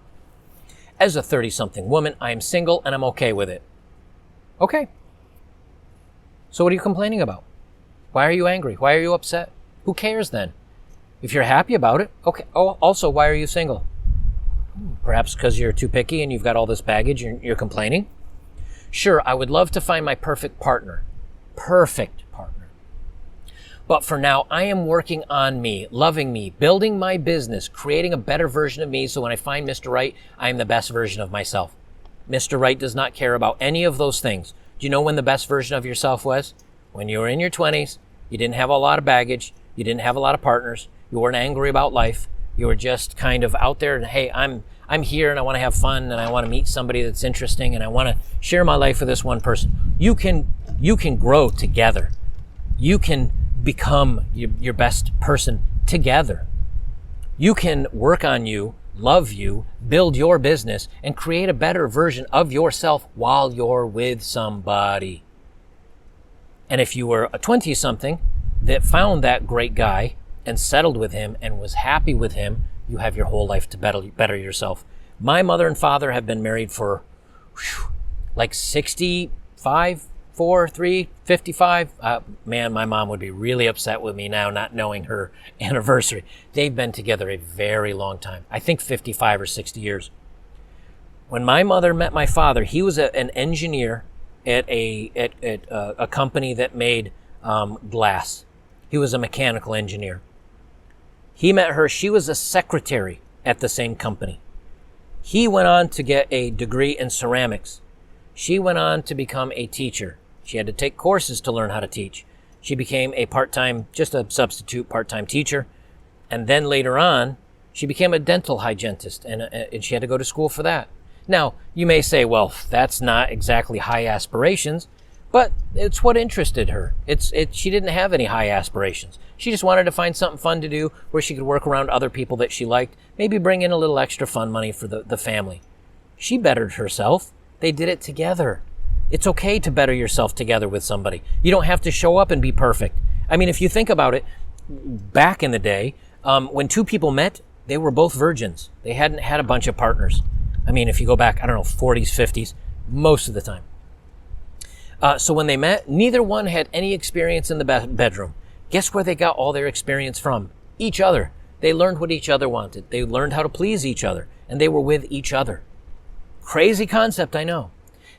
As a 30-something woman, I am single and I'm okay with it. Okay. So what are you complaining about? Why are you angry? Why are you upset? Who cares then? If you're happy about it, okay. Oh, also, why are you single? Perhaps because you're too picky and you've got all this baggage and you're complaining? Sure, I would love to find my perfect partner. Perfect partner. But for now, I am working on me, loving me, building my business, creating a better version of me so when I find Mr. Right, I am the best version of myself. Mr. Right does not care about any of those things. Do you know when the best version of yourself was? When you were in your 20s, you didn't have a lot of baggage, you didn't have a lot of partners, you weren't angry about life. You were just kind of out there and, hey, I'm here and I want to have fun and I want to meet somebody that's interesting and I want to share my life with this one person. You can grow together. You can become your best person together. You can work on you, love you, build your business, and create a better version of yourself while you're with somebody. And if you were a 20-something that found that great guy and settled with him and was happy with him, you have your whole life to better yourself. My mother and father have been married for like 65, 4, 3, 55. Man, my mom would be really upset with me now not knowing her anniversary. They've been together a very long time. I think 55 or 60 years. When my mother met my father, he was an engineer at a company that made glass. He was a mechanical engineer. He met her. She was a secretary at the same company. He went on to get a degree in ceramics. She went on to become a teacher. She had to take courses to learn how to teach. She became a just a substitute part-time teacher. And then later on, she became a dental hygienist, and she had to go to school for that. Now, you may say, well, that's not exactly high aspirations, but it's what interested her. She didn't have any high aspirations. She just wanted to find something fun to do where she could work around other people that she liked, maybe bring in a little extra fun money for the family. She bettered herself. They did it together. It's okay to better yourself together with somebody. You don't have to show up and be perfect. I mean, if you think about it, back in the day, when two people met, they were both virgins. They hadn't had a bunch of partners. I mean, if you go back, 40s, 50s, most of the time. So when they met, neither one had any experience in the bedroom. Guess where they got all their experience from? Each other. They learned what each other wanted. They learned how to please each other, and they were with each other. Crazy concept, I know.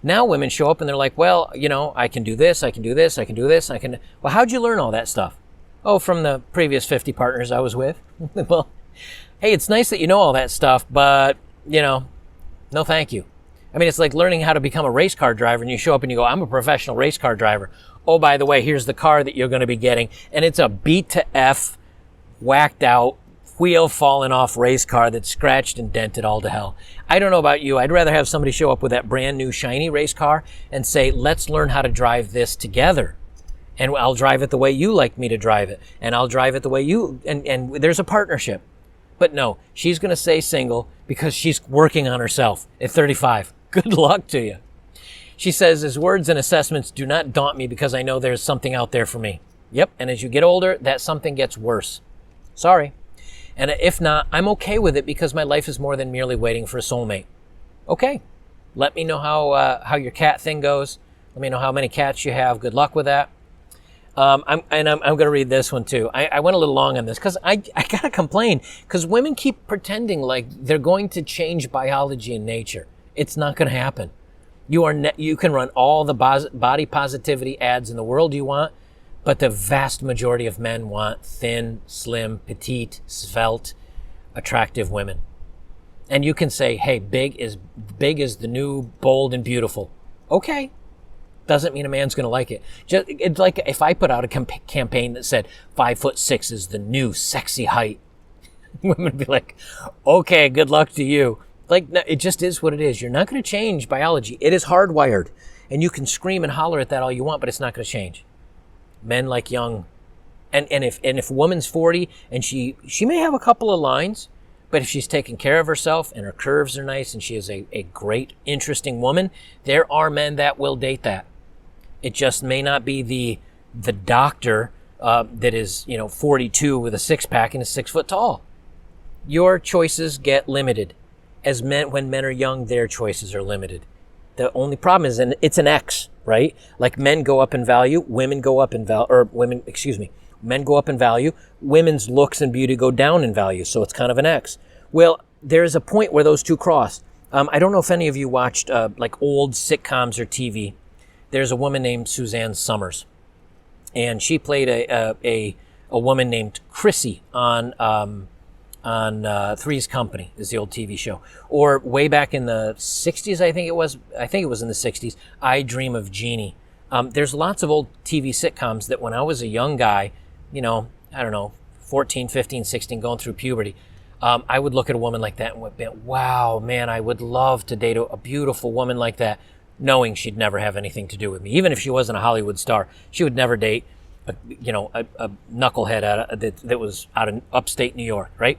Now women show up and they're like, well, I can do this, I can do this, I can do this, I can... Well, how'd you learn all that stuff? Oh, from the previous 50 partners I was with. Well, hey, it's nice that you know all that stuff, but, no thank you. I mean, it's like learning how to become a race car driver, and you show up and you go, I'm a professional race car driver. Oh, by the way, here's the car that you're going to be getting, and it's a beat to F, whacked out, wheel falling off race car that's scratched and dented all to hell. I don't know about you. I'd rather have somebody show up with that brand new shiny race car and say, let's learn how to drive this together. And I'll drive it the way you like me to drive it. And I'll drive it the way you, and there's a partnership. But no, she's going to stay single because she's working on herself at 35. Good luck to you. She says, his words and assessments do not daunt me because I know there's something out there for me. Yep, and as you get older, that something gets worse. Sorry. And if not, I'm okay with it because my life is more than merely waiting for a soulmate. Okay. Let me know how your cat thing goes. Let me know how many cats you have. Good luck with that. I'm going to read this one too. I went a little long on this because I got to complain because women keep pretending like they're going to change biology and nature. It's not going to happen. You can run all the body positivity ads in the world you want, but the vast majority of men want thin, slim, petite, svelte, attractive women. And you can say, hey, big is the new bold and beautiful. Okay. Doesn't mean a man's going to like it. It's like if I put out a campaign that said 5'6" is the new sexy height. Women would be like, okay, good luck to you. Like, no, it just is what it is. You're not going to change biology. It is hardwired. And you can scream and holler at that all you want, but it's not going to change. Men like young. And if a woman's 40 and she may have a couple of lines, but if she's taking care of herself and her curves are nice and she is a great, interesting woman, there are men that will date that. It just may not be the doctor that is 42 with a six-pack and is 6 foot tall. Your choices get limited. When men are young, their choices are limited. The only problem is, and it's an X, right? Like men go up in value, women go up in value, men go up in value, women's looks and beauty go down in value. So it's kind of an X. Well, there's a point where those two cross. I don't know if any of you watched like old sitcoms or TV. There's a woman named Suzanne Summers, and she played a woman named Chrissy on Three's Company is the old TV show. Or way back in the 60s, I think it was in the 60s, I Dream of Jeannie. There's lots of old TV sitcoms that when I was a young guy, 14, 15, 16, going through puberty, I would look at a woman like that and would be, wow, man, I would love to date a beautiful woman like that, knowing she'd never have anything to do with me. Even if she wasn't a Hollywood star, she would never date a knucklehead that was out of upstate New York, right?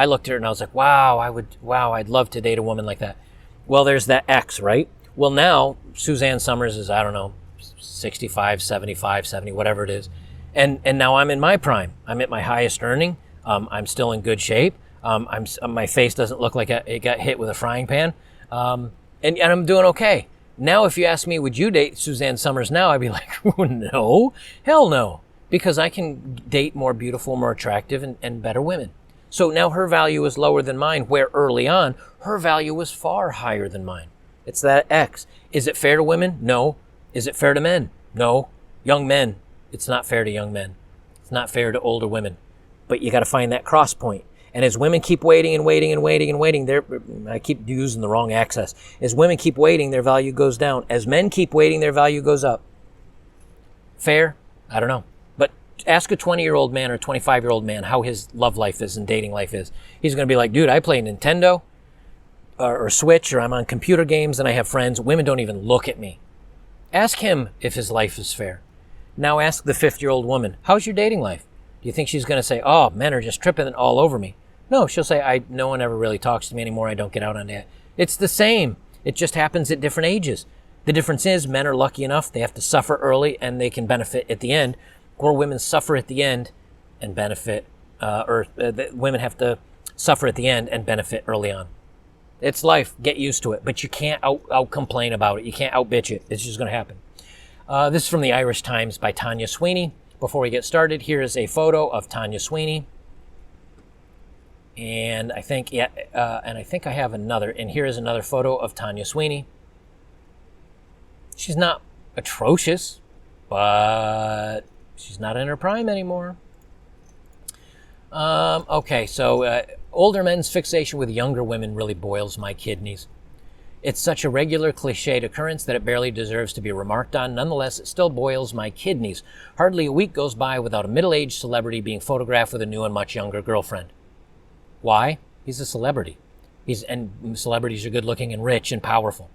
I looked at her and I was like, wow, I'd love to date a woman like that. Well, there's that X, right? Well, now Suzanne Summers is, I don't know, 65, 75, 70, whatever it is. And now I'm in my prime. I'm at my highest earning. I'm still in good shape. My face doesn't look like it got hit with a frying pan. And I'm doing okay. Now, if you ask me, would you date Suzanne Summers now? I'd be like, no, hell no. Because I can date more beautiful, more attractive, and better women. So now her value is lower than mine, where early on, her value was far higher than mine. It's that X. Is it fair to women? No. Is it fair to men? No. Young men, it's not fair to young men. It's not fair to older women. But you got to find that cross point. And as women keep waiting and waiting and waiting and waiting, I keep using the wrong access. As women keep waiting, their value goes down. As men keep waiting, their value goes up. Fair? I don't know. But ask a 20-year-old man or 25-year-old man how his love life is and dating life is. He's going to be like, dude, I play Nintendo or Switch, or I'm on computer games and I have friends. Women don't even look at me. Ask him if his life is fair. Now ask the 50-year-old woman, how's your dating life? Do you think she's going to say, oh, men are just tripping all over me? No, she'll say, no one ever really talks to me anymore. I don't get out on that. It's the same. It just happens at different ages. The difference is men are lucky enough. They have to suffer early and they can benefit at the end. Or women suffer at the end and benefit, women have to suffer at the end and benefit early on. It's life. Get used to it. But you can't out-complain about it. You can't out-bitch it. It's just going to happen. This is from the Irish Times by Tanya Sweeney. Before we get started, here is a photo of Tanya Sweeney. And I think I have another. And here is another photo of Tanya Sweeney. She's not atrocious, but she's not in her prime anymore. Okay, so older men's fixation with younger women really boils my kidneys. It's such a regular, cliched occurrence that it barely deserves to be remarked on. Nonetheless, it still boils my kidneys. Hardly a week goes by without a middle-aged celebrity being photographed with a new and much younger girlfriend. Why? He's a celebrity. And celebrities are good-looking and rich and powerful.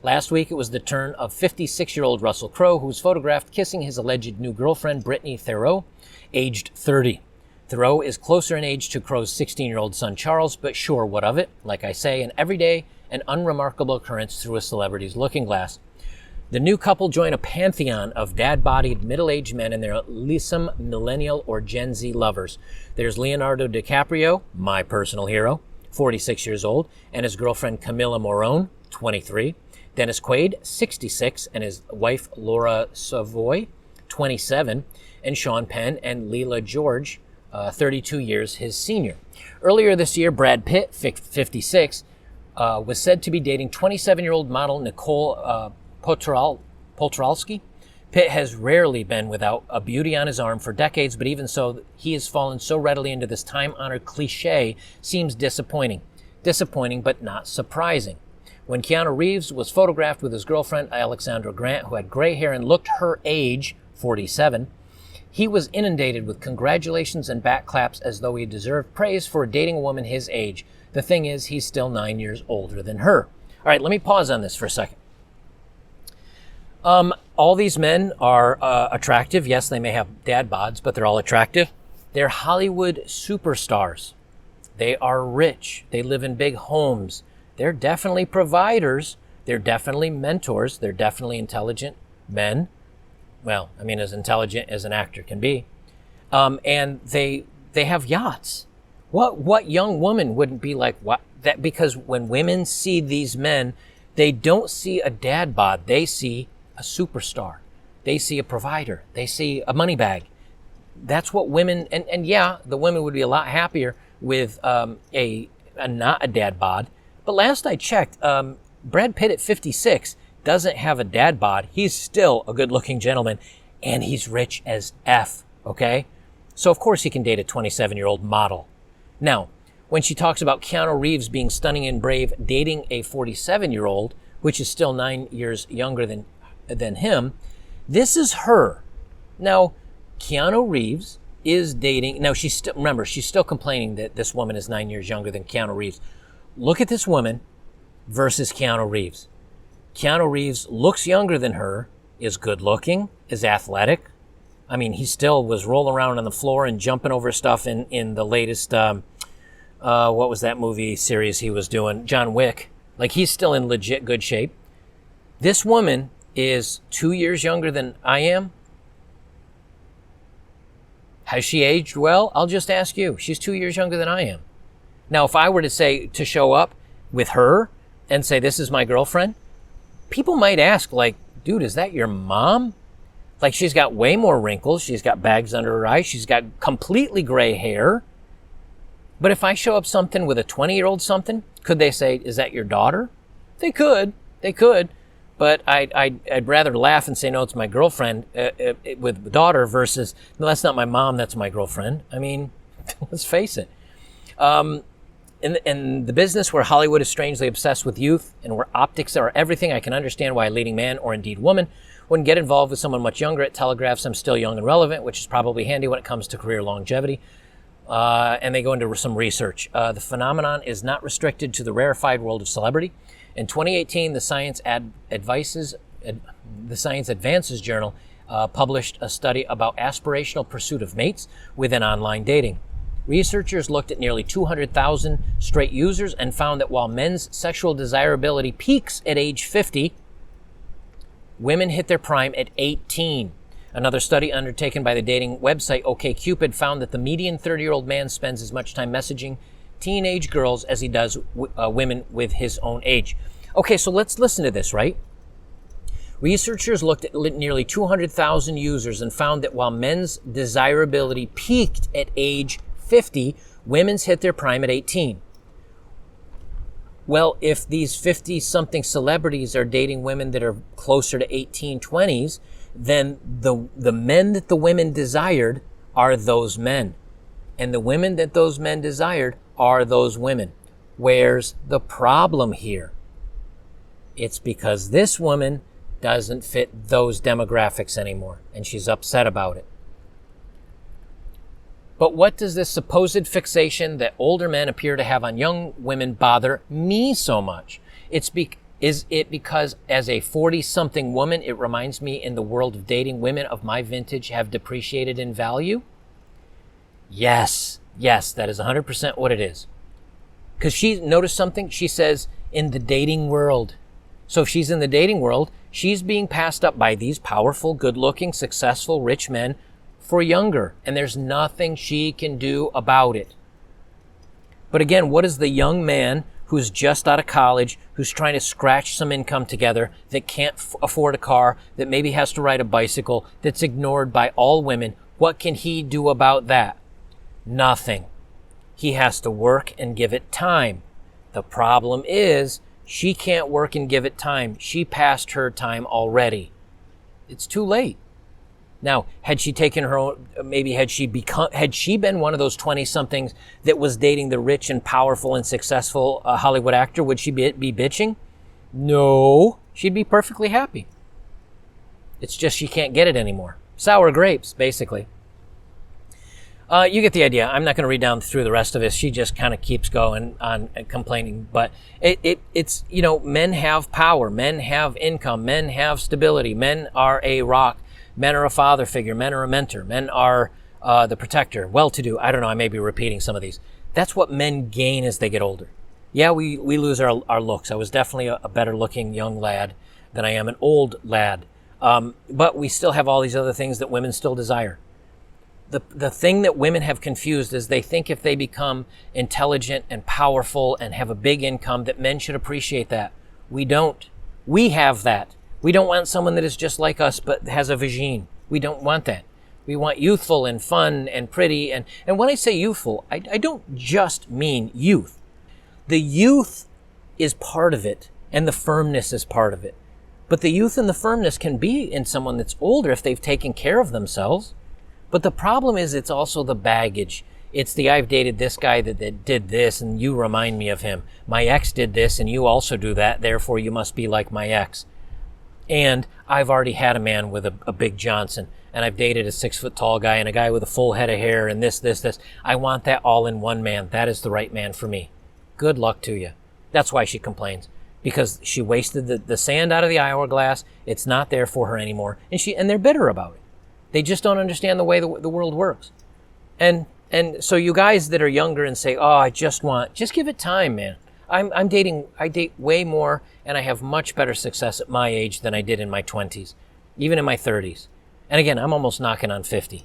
Last week, it was the turn of 56-year-old Russell Crowe, who was photographed kissing his alleged new girlfriend, Brittany Theroux, aged 30. Theroux is closer in age to Crowe's 16-year-old son, Charles, but sure, what of it? Like I say, an everyday and unremarkable occurrence through a celebrity's looking glass. The new couple join a pantheon of dad-bodied middle-aged men and their lissome millennial or Gen Z lovers. There's Leonardo DiCaprio, my personal hero, 46 years old, and his girlfriend Camilla Morrone, 23. Dennis Quaid, 66, and his wife Laura Savoy, 27. And Sean Penn and Leela George, 32 years his senior. Earlier this year, Brad Pitt, 56, was said to be dating 27-year-old model Nicole Poltralski. Pitt has rarely been without a beauty on his arm for decades, but even so, he has fallen so readily into this time-honored cliche seems disappointing. Disappointing, but not surprising. When Keanu Reeves was photographed with his girlfriend, Alexandra Grant, who had gray hair and looked her age, 47, he was inundated with congratulations and back claps as though he deserved praise for dating a woman his age. The thing is, he's still 9 years older than her. All right, let me pause on this for a second. All these men are attractive. Yes, they may have dad bods, but they're all attractive. They're Hollywood superstars. They are rich. They live in big homes. They're definitely providers. They're definitely mentors. They're definitely intelligent men. Well, I mean, as intelligent as an actor can be. And they have yachts. What young woman wouldn't be like what that? Because when women see these men, they don't see a dad bod. They see a superstar. They see a provider. They see a money bag. That's what women, and yeah, the women would be a lot happier with not a dad bod. But last I checked, Brad Pitt at 56 doesn't have a dad bod. He's still a good-looking gentleman, and he's rich as F, okay? So, of course, he can date a 27-year-old model. Now, when she talks about Keanu Reeves being stunning and brave, dating a 47-year-old, which is still 9 years younger than him, this is her. Now, Keanu Reeves is dating... Now, she's still complaining that this woman is 9 years younger than Keanu Reeves. Look at this woman versus Keanu Reeves. Keanu Reeves looks younger than her, is good-looking, is athletic. I mean, he still was rolling around on the floor and jumping over stuff in the latest What was that movie series he was doing? John Wick. Like, he's still in legit good shape. This woman is 2 years younger than I am. Has she aged well? I'll just ask you. She's 2 years younger than I am. Now, if I were to show up with her and say, this is my girlfriend, people might ask, like, dude, is that your mom? Like, she's got way more wrinkles. She's got bags under her eyes. She's got completely gray hair. But if I show up something with a 20-year-old something, could they say, is that your daughter? They could. But I'd rather laugh and say, no, it's my girlfriend with the daughter versus, no, that's not my mom, that's my girlfriend. I mean, let's face it. In the business where Hollywood is strangely obsessed with youth and where optics are everything, I can understand why a leading man, or indeed woman, wouldn't get involved with someone much younger. It telegraphs I'm still young and relevant, which is probably handy when it comes to career longevity. And they go into some research. The phenomenon is not restricted to the rarefied world of celebrity. In 2018, the Science Advances Journal published a study about aspirational pursuit of mates within online dating. Researchers looked at nearly 200,000 straight users and found that while men's sexual desirability peaks at age 50, women hit their prime at 18. Another study undertaken by the dating website OkCupid found that the median 30-year-old man spends as much time messaging teenage girls as he does women with his own age. Okay, so let's listen to this, right? Researchers looked at nearly 200,000 users and found that while men's desirability peaked at age 50, women's hit their prime at 18. Well, if these 50-something celebrities are dating women that are closer to 18, 20s, then the men that the women desired are those men. And the women that those men desired are those women. Where's the problem here? It's because this woman doesn't fit those demographics anymore, and she's upset about it. But what does this supposed fixation that older men appear to have on young women bother me so much? Is it because as a 40-something woman, it reminds me in the world of dating, women of my vintage have depreciated in value? Yes, that is 100% what it is. Because she noticed something, she says, in the dating world. So if she's in the dating world, she's being passed up by these powerful, good-looking, successful, rich men for younger. And there's nothing she can do about it. But again, what is the young man who's just out of college, who's trying to scratch some income together, that can't afford a car, that maybe has to ride a bicycle, that's ignored by all women? What can he do about that? Nothing. He has to work and give it time. The problem is, she can't work and give it time. She passed her time already. It's too late. Now, had she taken her own, maybe had she been one of those 20-somethings that was dating the rich and powerful and successful Hollywood actor, would she be bitching? No, she'd be perfectly happy. It's just she can't get it anymore. Sour grapes, basically. You get the idea. I'm not going to read down through the rest of this. She just kind of keeps going on complaining. But it's, men have power. Men have income. Men have stability. Men are a rock. Men are a father figure. Men are a mentor. Men are the protector. Well-to-do. I don't know. I may be repeating some of these. That's what men gain as they get older. Yeah, we lose our looks. I was definitely a better-looking young lad than I am an old lad. But we still have all these other things that women still desire. The thing that women have confused is they think if they become intelligent and powerful and have a big income that men should appreciate that. We don't. We have that. We don't want someone that is just like us but has a vagine. We don't want that. We want youthful and fun and pretty. And when I say youthful, I don't just mean youth. The youth is part of it and the firmness is part of it. But the youth and the firmness can be in someone that's older if they've taken care of themselves. But the problem is it's also the baggage. It's the I've dated this guy that did this and you remind me of him. My ex did this and you also do that, therefore you must be like my ex. And I've already had a man with a big Johnson, and I've dated a 6-foot-tall guy and a guy with a full head of hair and this. I want that all in one man. That is the right man for me. Good luck to you. That's why she complains. Because she wasted the sand out of the hourglass. It's not there for her anymore. And they're bitter about it. They just don't understand the way the world works. And And so you guys that are younger and say, oh, just give it time, man. I date way more, and I have much better success at my age than I did in my 20s, even in my 30s. And again, I'm almost knocking on 50,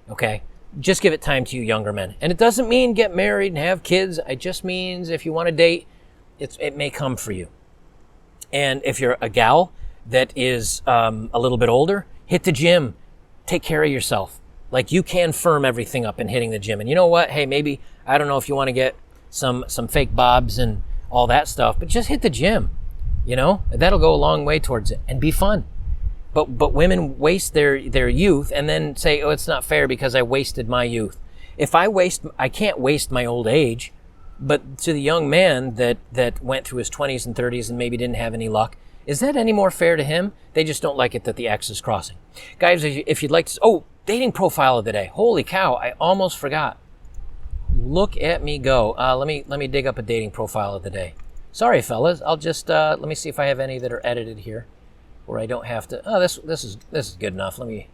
okay? Just give it time to you younger men. And it doesn't mean get married and have kids. It just means if you want to date, it may come for you. And if you're a gal that is a little bit older, hit the gym. Take care of yourself. Like, you can firm everything up in hitting the gym. And you know what? Hey, maybe, I don't know if you want to get some fake bobs and all that stuff, but just hit the gym. You know, that'll go a long way towards it, and be fun. But women waste their youth and then say, oh, it's not fair because I wasted my youth. If I can't waste my old age. But to the young man that went through his 20s and 30s and maybe didn't have any luck, is that any more fair to him? They just don't like it that the X is crossing. Guys, if you'd like to, dating profile of the day. Holy cow, I almost forgot. Look at me go. Let me dig up a dating profile of the day. Sorry, fellas. I'll just let me see if I have any that are edited here, where I don't have to. Oh, this is good enough. Let me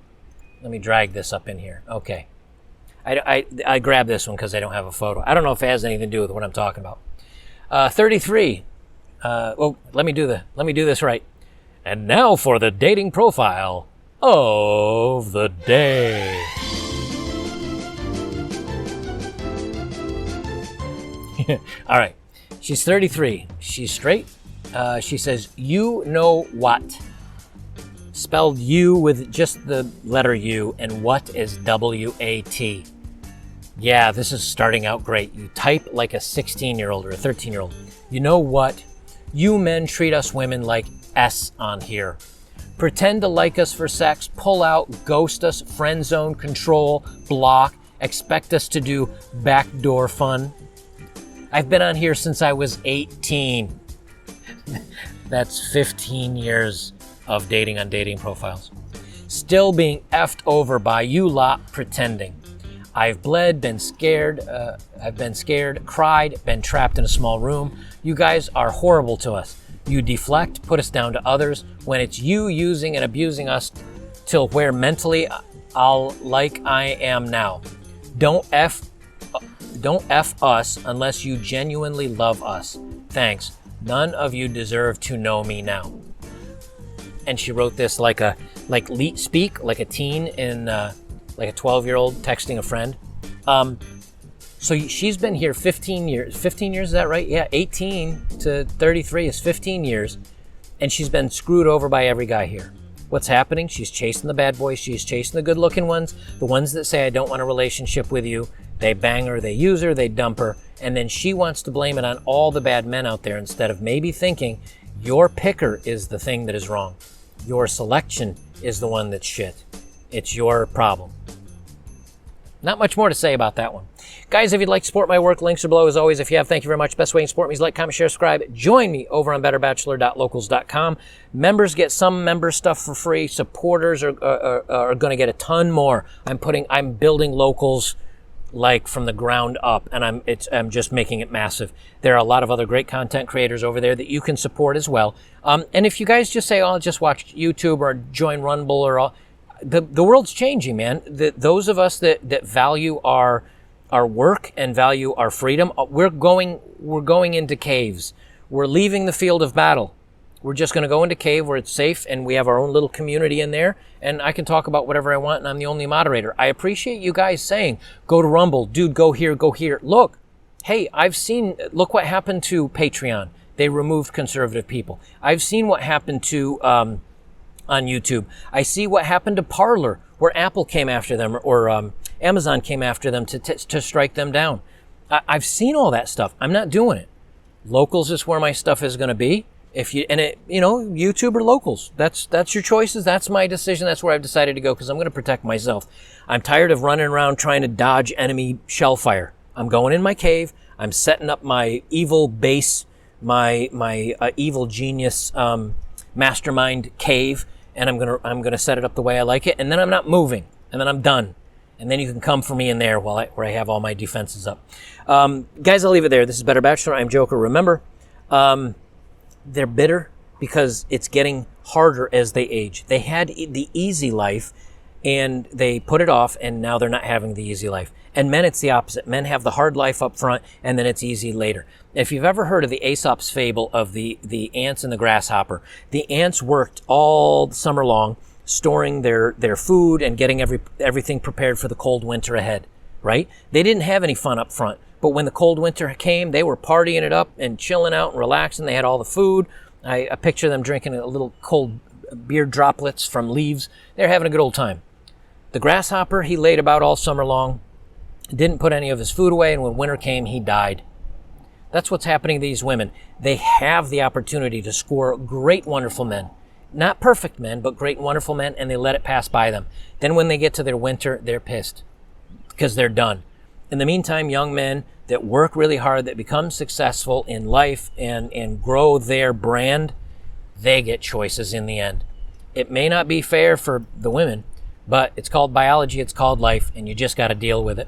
drag this up in here. Okay. I grabbed this one because I don't have a photo. I don't know if it has anything to do with what I'm talking about. 33. Let me do this right. And now for the dating profile of the day. All right. She's 33. She's straight. She says, you know what? Spelled you with just the letter U, and what is W-A-T. Yeah, this is starting out great. You type like a 16-year-old or a 13-year-old. You know what? You men treat us women like S on here. Pretend to like us for sex, pull out, ghost us, friend zone, control, block, expect us to do backdoor fun. I've been on here since I was 18. That's 15 years of dating on dating profiles. Still being effed over by you lot pretending. I've bled, been scared, cried, been trapped in a small room. You guys are horrible to us. You deflect, put us down to others, when it's you using and abusing us till where mentally I'll like I am now. Don't F us unless you genuinely love us. Thanks. None of you deserve to know me now. And she wrote this like a teen in like a 12-year-old texting a friend. So she's been here 15 years. 15 years, is that right? Yeah, 18 to 33 is 15 years. And she's been screwed over by every guy here. What's happening? She's chasing the bad boys. She's chasing the good-looking ones. The ones that say, I don't want a relationship with you. They bang her, they use her, they dump her. And then she wants to blame it on all the bad men out there instead of maybe thinking your picker is the thing that is wrong. Your selection is the one that's shit. It's your problem. Not much more to say about that one. Guys, if you'd like to support my work, links are below as always. If you have, thank you very much. Best way to support me is like, comment, share, subscribe. Join me over on betterbachelor.locals.com. Members get some member stuff for free. Supporters are going to get a ton more. I'm building Locals like from the ground up, and I'm just making it massive. There are a lot of other great content creators over there that you can support as well. And if you guys just say, oh, I'll just watch YouTube or join Rumble or all, the world's changing, man. Those of us that value our work and value our freedom, we're going into caves. We're leaving the field of battle. We're just going to go into cave where it's safe and we have our own little community in there, and I can talk about whatever I want and I'm the only moderator. I appreciate you guys saying, go to Rumble, dude, go here, go here. Look, hey, look what happened to Patreon. They removed conservative people. I've seen what happened to on YouTube. I see what happened to Parler, where Apple came after them or Amazon came after them to strike them down. I've seen all that stuff. I'm not doing it. Locals is where my stuff is going to be. YouTube or Locals. That's your choices. That's my decision. That's where I've decided to go because I'm going to protect myself. I'm tired of running around trying to dodge enemy shell fire. I'm going in my cave. I'm setting up my evil base, my evil genius mastermind cave, and I'm gonna set it up the way I like it, and then I'm not moving, and then I'm done. And then you can come for me in there where I have all my defenses up. Guys, I'll leave it there. This is Better Bachelor. I'm Joker. Remember, they're bitter because it's getting harder as they age. They had the easy life, and they put it off, and now they're not having the easy life. And men, it's the opposite. Men have the hard life up front, and then it's easy later. If you've ever heard of the Aesop's fable of the ants and the grasshopper, the ants worked all summer long, storing their food and getting everything prepared for the cold winter ahead, right? They didn't have any fun up front, but when the cold winter came, they were partying it up and chilling out and relaxing. They had all the food. I picture them drinking a little cold beer droplets from leaves. They're having a good old time. The grasshopper, he laid about all summer long, didn't put any of his food away, and when winter came, he died. That's what's happening to these women. They have the opportunity to score great, wonderful men. Not perfect men, but great, wonderful men, and they let it pass by them. Then when they get to their winter, they're pissed because they're done. In the meantime, young men that work really hard, that become successful in life and grow their brand, they get choices in the end. It may not be fair for the women, but it's called biology, it's called life, and you just got to deal with it.